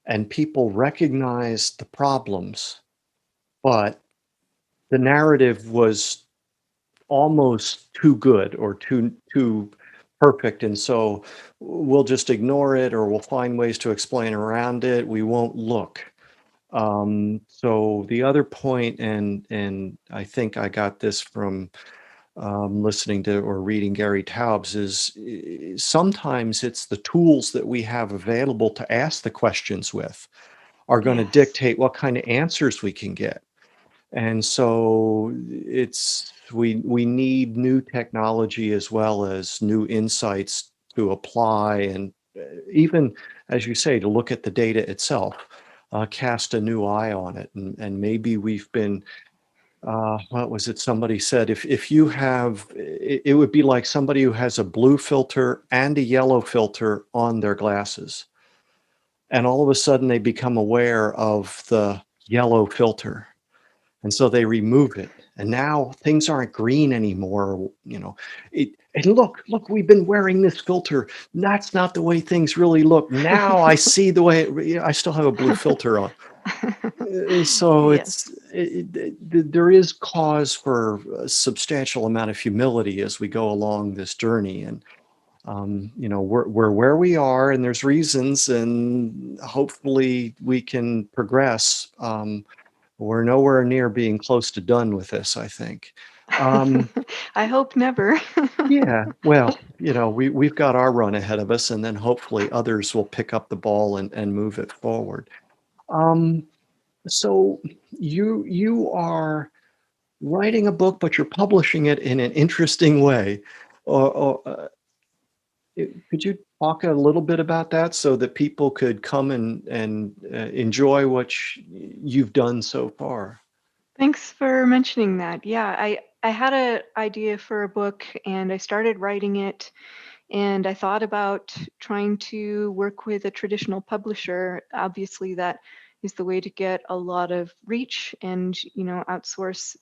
and people recognized the problems, but the narrative was almost too good or too perfect, and so we'll just ignore it or we'll find ways to explain around it. We won't look. So the other point, and I think I got this from listening to or reading Gary Taubes, is sometimes it's the tools that we have available to ask the questions with are going to Yes. dictate what kind of answers we can get. And so we need new technology as well as new insights to apply, and even, as you say, to look at the data itself, cast a new eye on it. And maybe we've been, what was it somebody said, if you have, it would be like somebody who has a blue filter and a yellow filter on their glasses. And all of a sudden they become aware of the yellow filter. And so they remove it. And now things aren't green anymore. And look, we've been wearing this filter. That's not the way things really look. Now I see the way I still have a blue filter on. So Yes. there is cause for a substantial amount of humility as we go along this journey. And we're where we are, and there's reasons, and hopefully we can progress. We're nowhere near being close to done with this, I think. I hope never. Yeah, well, we've got our run ahead of us, and then hopefully others will pick up the ball and move it forward. Um, so you are writing a book, but you're publishing it in an interesting way. Could you talk a little bit about that so that people could come and enjoy what you've done so far? Thanks for mentioning that. Yeah, I had an idea for a book and I started writing it, and I thought about trying to work with a traditional publisher. Obviously, that is the way to get a lot of reach and, outsource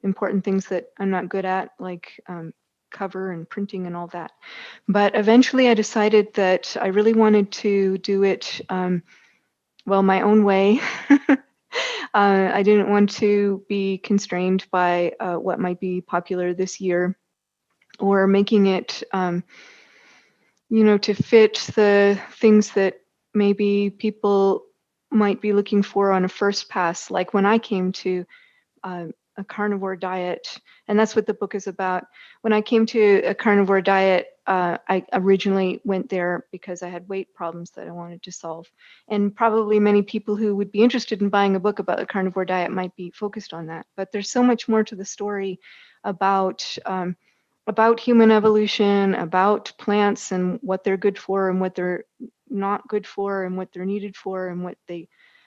important things that I'm not good at, like cover and printing and all that. But eventually I decided that I really wanted to do it, well, my own way. I didn't want to be constrained by what might be popular this year, or making it, to fit the things that maybe people might be looking for on a first pass. Like when I came to uh, a carnivore diet, and that's what the book is about. When I came to a carnivore diet, I originally went there because I had weight problems that I wanted to solve. And probably many people who would be interested in buying a book about a carnivore diet might be focused on that. But there's so much more to the story about human evolution, about plants and what they're good for and what they're not good for, and what they're needed for, and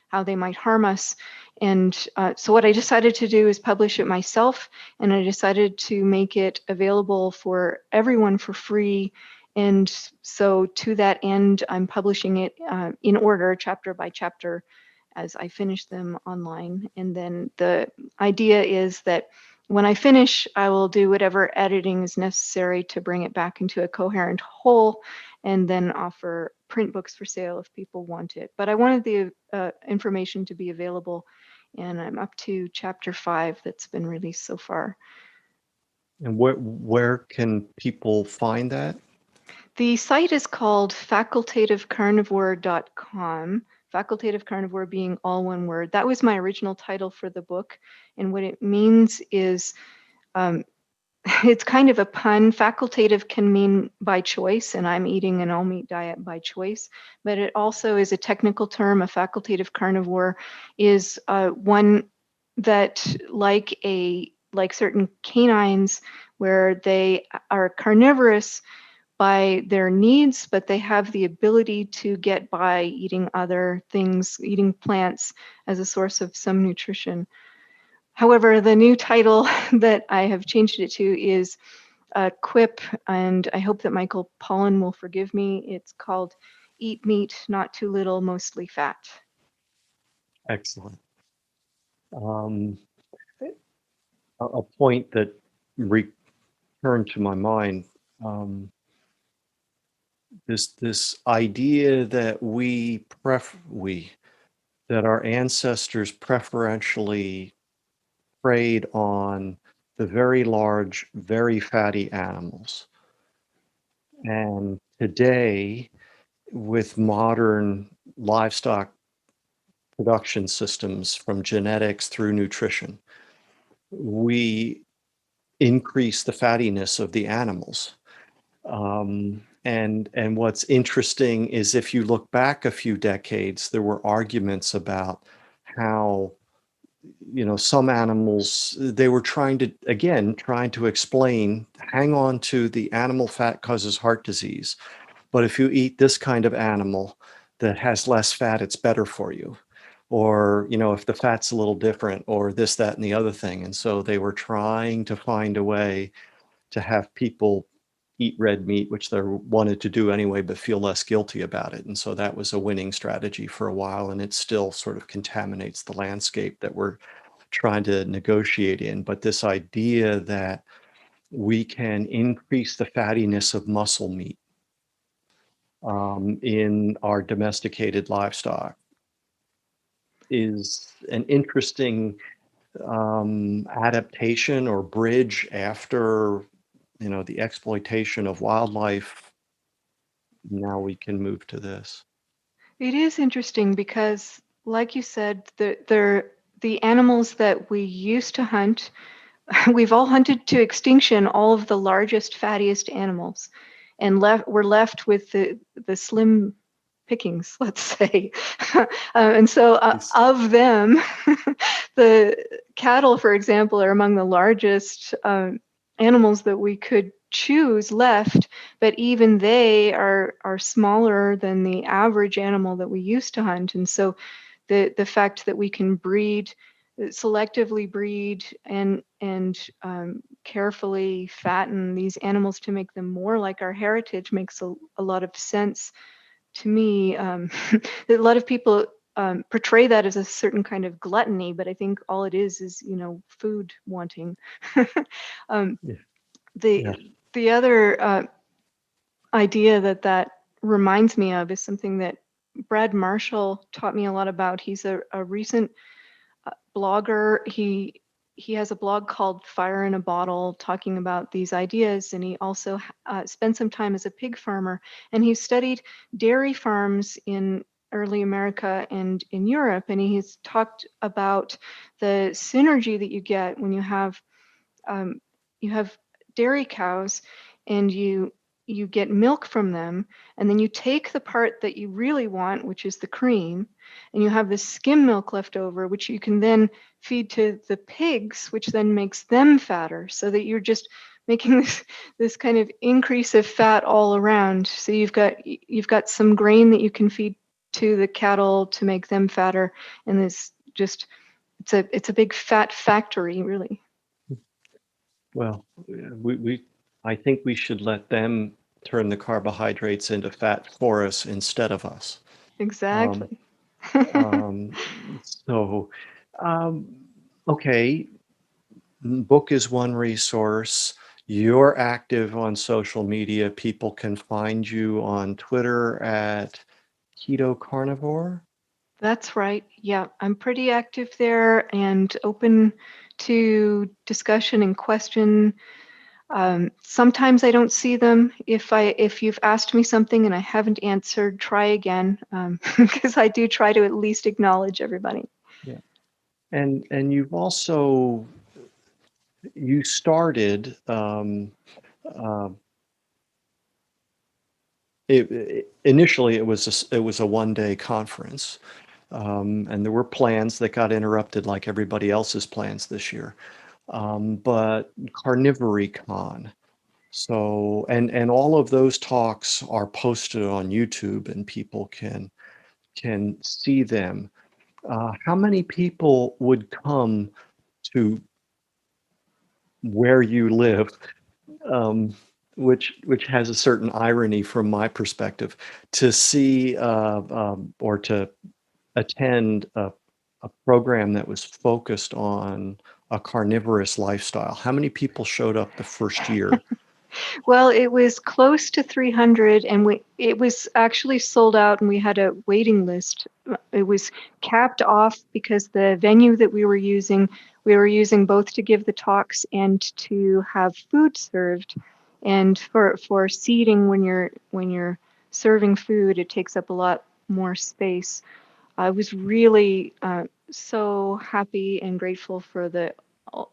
how they might harm us. And so what I decided to do is publish it myself, and I decided to make it available for everyone for free. And so to that end, I'm publishing it in order, chapter by chapter, as I finish them online. And then the idea is that when I finish, I will do whatever editing is necessary to bring it back into a coherent whole, and then offer print books for sale if people want it. But I wanted the information to be available, and I'm up to chapter 5 that's been released so far. And where can people find that? The site is called facultativecarnivore.com, facultative carnivore being all one word. That was my original title for the book. And what it means is it's kind of a pun. Facultative can mean by choice, and I'm eating an all-meat diet by choice. But it also is a technical term. A facultative carnivore is one that, like certain canines, where they are carnivorous by their needs, but they have the ability to get by eating other things, eating plants as a source of some nutrition. However, the new title that I have changed it to is quip, and I hope that Michael Pollan will forgive me. It's called Eat Meat, Not Too Little, Mostly Fat. Excellent. A point that returned to my mind, this idea that that our ancestors preferentially preyed on the very large, very fatty animals. And today, with modern livestock production systems, from genetics through nutrition, we increase the fattiness of the animals. And what's interesting is, if you look back a few decades, there were arguments about how, some animals, they were trying to explain, hang on to the animal fat causes heart disease, but if you eat this kind of animal that has less fat, it's better for you. Or, if the fat's a little different, or this, that, and the other thing. And so they were trying to find a way to have people eat red meat, which they wanted to do anyway, but feel less guilty about it. And so that was a winning strategy for a while, and it still sort of contaminates the landscape that we're trying to negotiate in. But this idea that we can increase the fattiness of muscle meat in our domesticated livestock is an interesting adaptation or bridge after, the exploitation of wildlife. Now we can move to this. It is interesting because, like you said, the animals that we used to hunt, we've all hunted to extinction all of the largest, fattiest animals, and we're left with the slim pickings, let's say. And so of them, the cattle, for example, are among the largest animals that we could choose left, but even they are smaller than the average animal that we used to hunt. And so the fact that we can selectively breed and carefully fatten these animals to make them more like our heritage makes a lot of sense to me. A lot of people portray that as a certain kind of gluttony, but I think all it is food wanting. The other idea that reminds me of is something that Brad Marshall taught me a lot about. He's a recent blogger. He has a blog called Fire in a Bottle, talking about these ideas, and he also spent some time as a pig farmer, and he studied dairy farms in early America and in Europe, and he's talked about the synergy that you get when you have dairy cows and you get milk from them, and then you take the part that you really want, which is the cream, and you have this skim milk left over, which you can then feed to the pigs, which then makes them fatter, so that you're just making this kind of increase of fat all around. So you've got some grain that you can feed to the cattle to make them fatter, and it's a big fat factory, really. Well, I think we should let them turn the carbohydrates into fat for us instead of us. Um, Exactly. um, so, um, okay, book is one resource. You're active on social media. People can find you on Twitter at Keto Carnivore. That's right. Yeah, I'm pretty active there and open to discussion and question. Sometimes I don't see them. If you've asked me something and I haven't answered, try again, because I do try to at least acknowledge everybody. Yeah. And you've also you started uh, initially it was a 1-day conference, and there were plans that got interrupted like everybody else's plans this year. But Carnivory Con. So and all of those talks are posted on YouTube and people can see them. How many people would come to where you live, um, which has a certain irony from my perspective, to see or to attend a program that was focused on a carnivorous lifestyle? How many people showed up the first year? Well, it was close to 300, and it was actually sold out, and we had a waiting list. It was capped off because the venue that we were using both to give the talks and to have food served. And for seating, when you're serving food, it takes up a lot more space. I was really so happy and grateful for the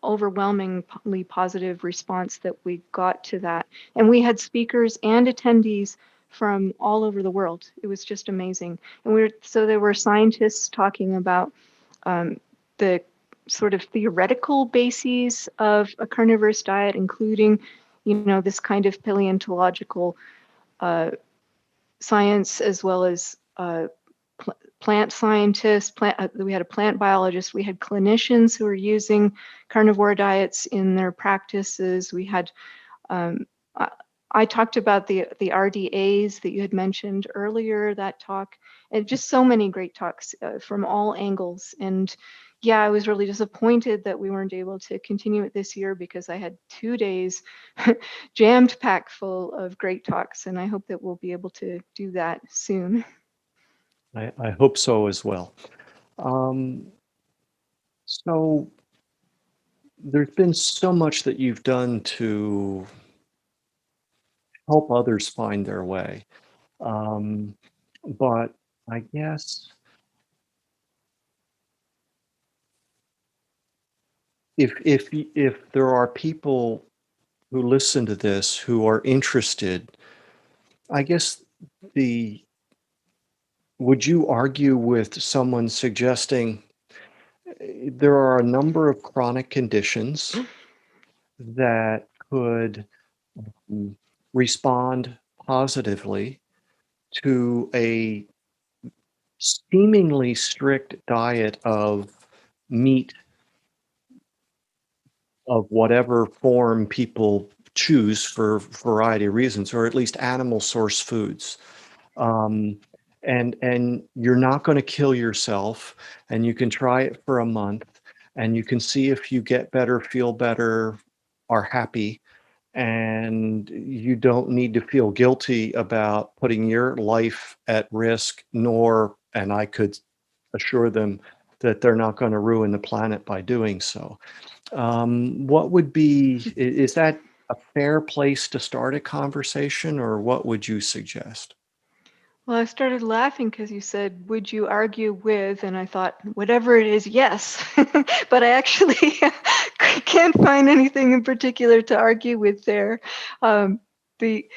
overwhelmingly positive response that we got to that. And we had speakers and attendees from all over the world. It was just amazing. And so there were scientists talking about the sort of theoretical bases of a carnivorous diet, including, this kind of paleontological uh, science, as well as plant scientists. We had a plant biologist. We had clinicians who were using carnivore diets in their practices. We had um, I talked about the RDAs that you had mentioned earlier, that talk, and just so many great talks from all angles. And yeah, I was really disappointed that we weren't able to continue it this year because I had 2 days jammed packed full of great talks, and I hope that we'll be able to do that soon. I hope so as well. Um, so there's been so much that you've done to help others find their way. Um, but I guess if there are people who listen to this who are interested, I guess the would you argue with someone suggesting there are a number of chronic conditions that could mm, respond positively to a seemingly strict diet of meat of whatever form people choose for a variety of reasons, or at least animal source foods. Um, and you're not going to kill yourself, and you can try it for a month, and you can see if you get better, feel better, are happy, and you don't need to feel guilty about putting your life at risk, nor, and I could assure them that they're not going to ruin the planet by doing so. What would be, is that a fair place to start a conversation, or what would you suggest? Well, I started laughing because you said, "Would you argue with?" And I thought, whatever it is, yes. But I actually can't find anything in particular to argue with there. Um, the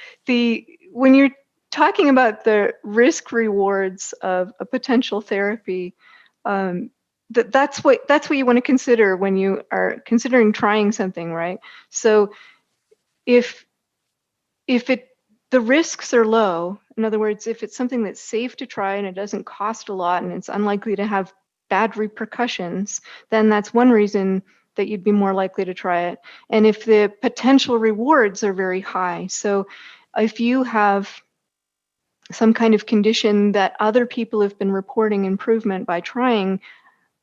when you're talking about the risk rewards of a potential therapy, um, that's what you want to consider when you are considering trying something, right? So if if it the risks are low, in other words, if it's something that's safe to try and it doesn't cost a lot and it's unlikely to have bad repercussions, then that's one reason that you'd be more likely to try it. And if the potential rewards are very high, so If you have some kind of condition that other people have been reporting improvement by trying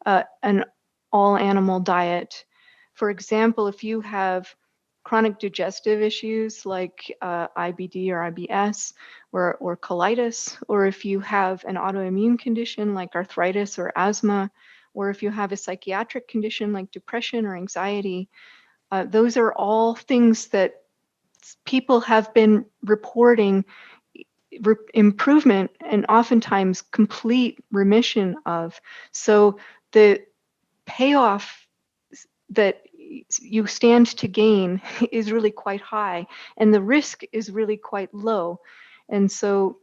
an all animal diet. For example, if you have chronic digestive issues like IBD or IBS or colitis, or if you have an autoimmune condition like arthritis or asthma, or if you have a psychiatric condition like depression or anxiety, those are all things that people have been reporting improvement and oftentimes complete remission of. So the payoff that you stand to gain is really quite high, and the risk is really quite low. And so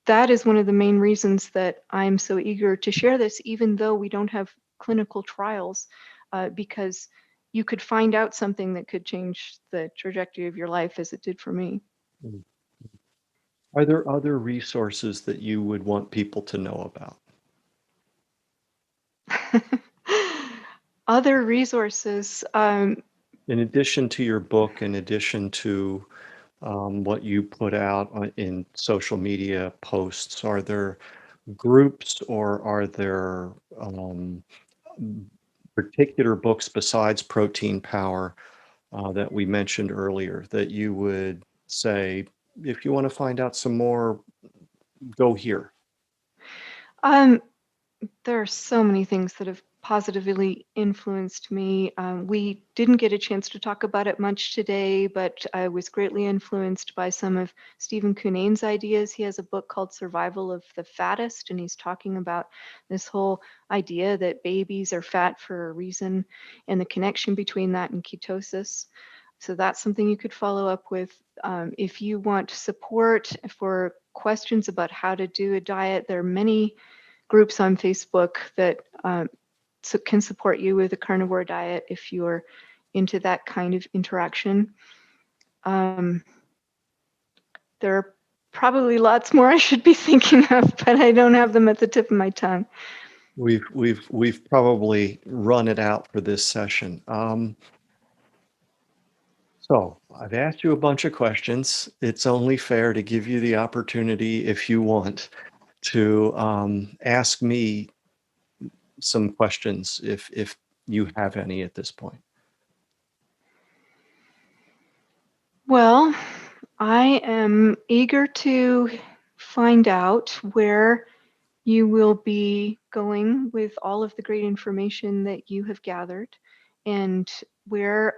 that is one of the main reasons that I'm so eager to share this, even though we don't have clinical trials, because you could find out something that could change the trajectory of your life as it did for me. Mm. Are there other resources that you would want people to know about? Other resources. In addition to your book, in addition to what you put out in social media posts, are there groups or are there particular books besides Protein Power that we mentioned earlier that you would say, if you want to find out some more, go here? Um, there are so many things that have positively influenced me. We didn't get a chance to talk about it much today, but I was greatly influenced by some of Stephen Cunane's ideas. He has a book called Survival of the Fattest, and he's talking about this whole idea that babies are fat for a reason and the connection between that and ketosis. So that's something you could follow up with. If you want support for questions about how to do a diet, there are many groups on Facebook that can support you with a carnivore diet if you're into that kind of interaction. There are probably lots more I should be thinking of, but I don't have them at the tip of my tongue. We've probably run it out for this session. So I've asked you a bunch of questions. It's only fair to give you the opportunity, if you want, to ask me some questions if you have any at this point. Well, I am eager to find out where you will be going with all of the great information that you have gathered, and where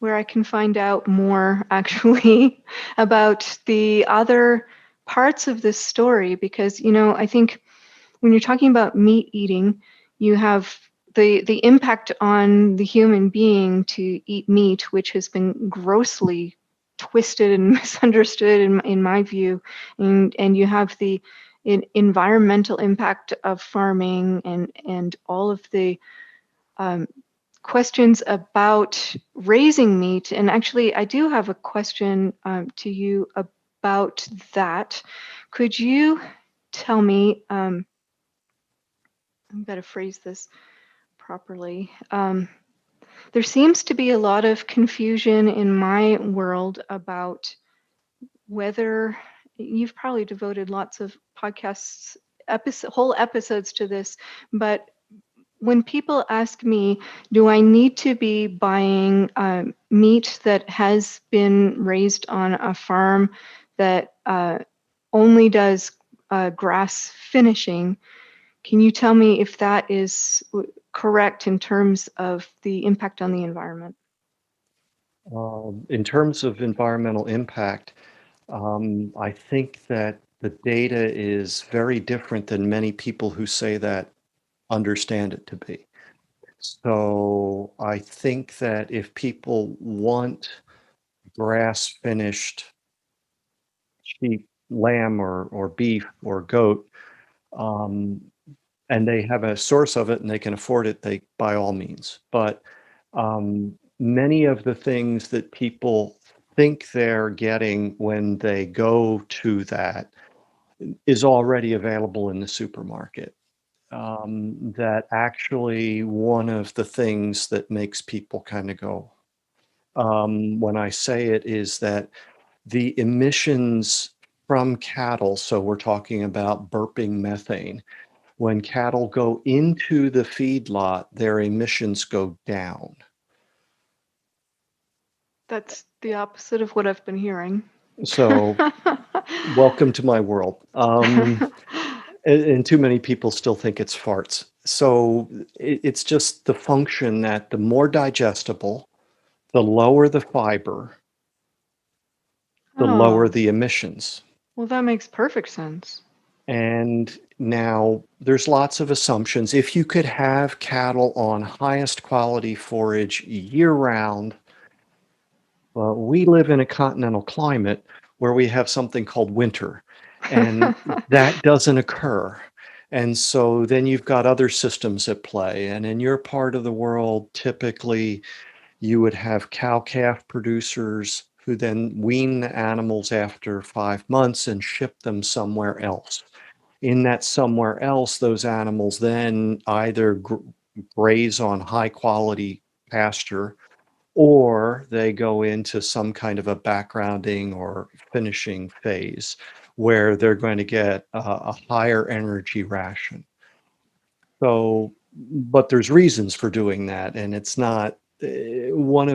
I can find out more actually about the other parts of this story. Because, I think when you're talking about meat eating, you have the impact on the human being to eat meat, which has been grossly twisted and misunderstood in my view. And you have the environmental impact of farming and all of the questions about raising meat. And actually, I do have a question to you about that. Could you tell me, I'm going to phrase this properly. There seems to be a lot of confusion in my world about whether you've probably devoted lots of podcasts, whole episodes to this, but when people ask me, do I need to be buying meat that has been raised on a farm that only does grass finishing? Can you tell me if that is correct in terms of the impact on the environment? In terms of environmental impact, I think that the data is very different than many people who say that understand it to be. So I think that if people want grass finished sheep, lamb, or beef or goat, um, and they have a source of it and they can afford it, they by all means. But many of the things that people think they're getting when they go to that is already available in the supermarket. That actually one of the things that makes people kind of go, when I say it is that the emissions from cattle, so we're talking about burping methane, when cattle go into the feedlot, their emissions go down. That's the opposite of what I've been hearing. So welcome to my world. And too many people still think it's farts. So it's just the function that the more digestible, the lower the fiber, the lower Oh, the emissions. well, that makes perfect sense. And now there's lots of assumptions. If you could have cattle on highest quality forage year round, well, we live in a continental climate where we have something called winter, and that doesn't occur. And so then you've got other systems at play. And in your part of the world, typically you would have cow-calf producers who then wean the animals after 5 months and ship them somewhere else. In that somewhere else, those animals then either graze on high quality pasture or they go into some kind of a backgrounding or finishing phase where they're going to get a higher energy ration. So, but there's reasons for doing that, and it's not one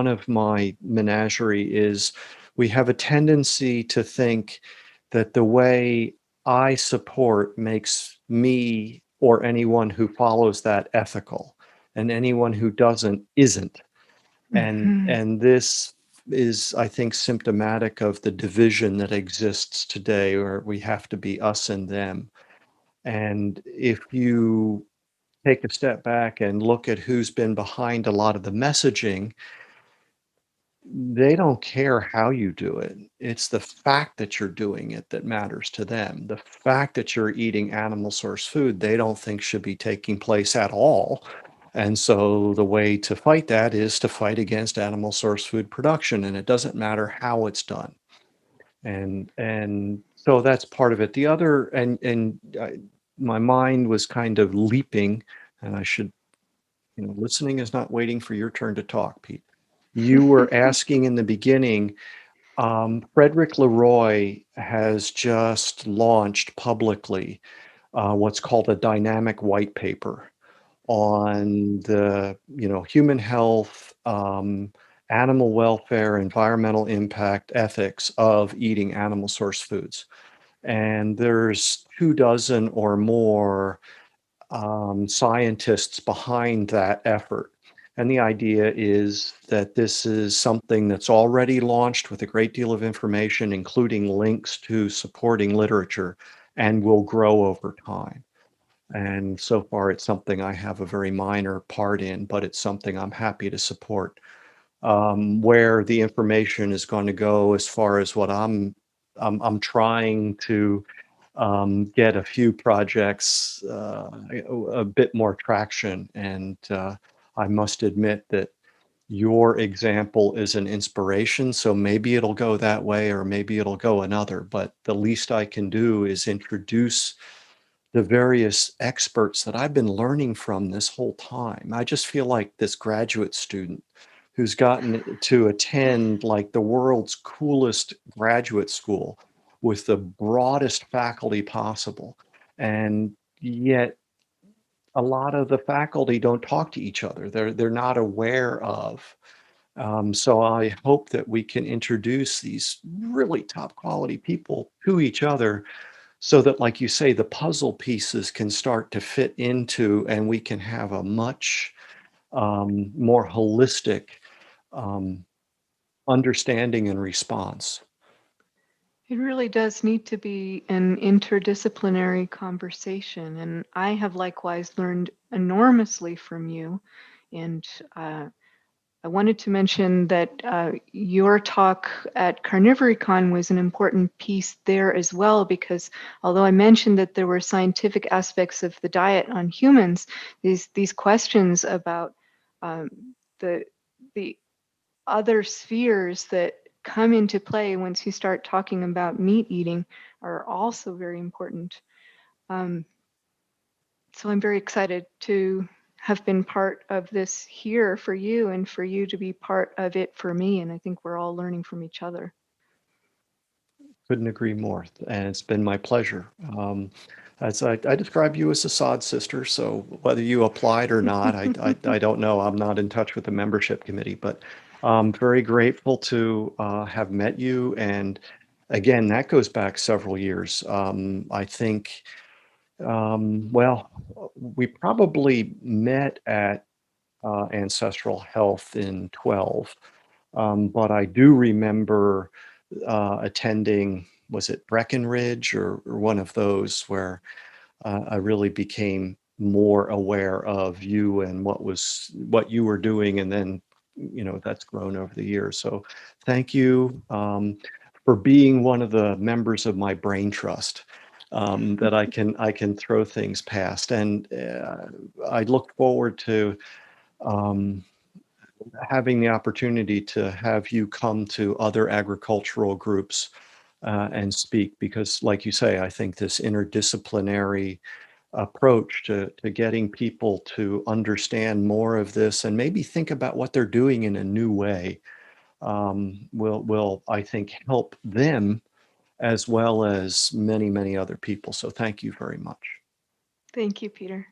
of my menagerie is we have a tendency to think that the way I support makes me or anyone who follows that ethical, and anyone who doesn't isn't. Mhm. And this is, I think, symptomatic of the division that exists today, where we have to be us and them. And if you take a step back and look at who's been behind a lot of the messaging, they don't care how you do it. It's the fact that you're doing it that matters to them. The fact that you're eating animal source food, they don't think should be taking place at all. And so the way to fight that is to fight against animal source food production, and it doesn't matter how it's done. And so that's part of it. The other, my mind was kind of leaping, and I should, listening is not waiting for your turn to talk, Pete. You were asking in the beginning, Frederick Leroy has just launched publicly what's called a dynamic white paper on the, human health, animal welfare, environmental impact, ethics of eating animal source foods. And there's 24 or more scientists behind that effort. And the idea is that this is something that's already launched with a great deal of information, including links to supporting literature, and will grow over time. And so far, it's something I have a very minor part in, but it's something I'm happy to support. Where the information is going to go, as far as what I'm trying to get a few projects a bit more traction. And I must admit that your example is an inspiration. So maybe it'll go that way, or maybe it'll go another. But the least I can do is introduce the various experts that I've been learning from this whole time. I just feel like this graduate student who's gotten to attend like the world's coolest graduate school with the broadest faculty possible. And yet a lot of the faculty don't talk to each other. They're not aware of. So I hope that we can introduce these really top quality people to each other so that, like you say, the puzzle pieces can start to fit into, and we can have a much more holistic um, understanding and response. It really does need to be an interdisciplinary conversation. And I have likewise learned enormously from you. And I wanted to mention that your talk at Carnivory Con was an important piece there as well, because although I mentioned that there were scientific aspects of the diet on humans, these questions about um, the the other spheres that come into play once you start talking about meat eating are also very important. Um, so I'm very excited to have been part of this here for you and for you to be part of it for me. And I think we're all learning from each other. Couldn't agree more, and it's been my pleasure. As I describe you as a sod sister, so whether you applied or not, I don't know. I'm not in touch with the membership committee, but I'm very grateful to have met you. And again, that goes back several years. I think, well, we probably met at Ancestral Health in 12. But I do remember attending, was it Breckenridge or one of those where I really became more aware of you and what you were doing, and then that's grown over the years. So thank you for being one of the members of my brain trust. That I can throw things past, and I look forward to um, having the opportunity to have you come to other agricultural groups and speak, because like you say, I think this interdisciplinary approach to getting people to understand more of this and maybe think about what they're doing in a new way will I think help them as well as many other people. So thank you very much. Thank you, Peter.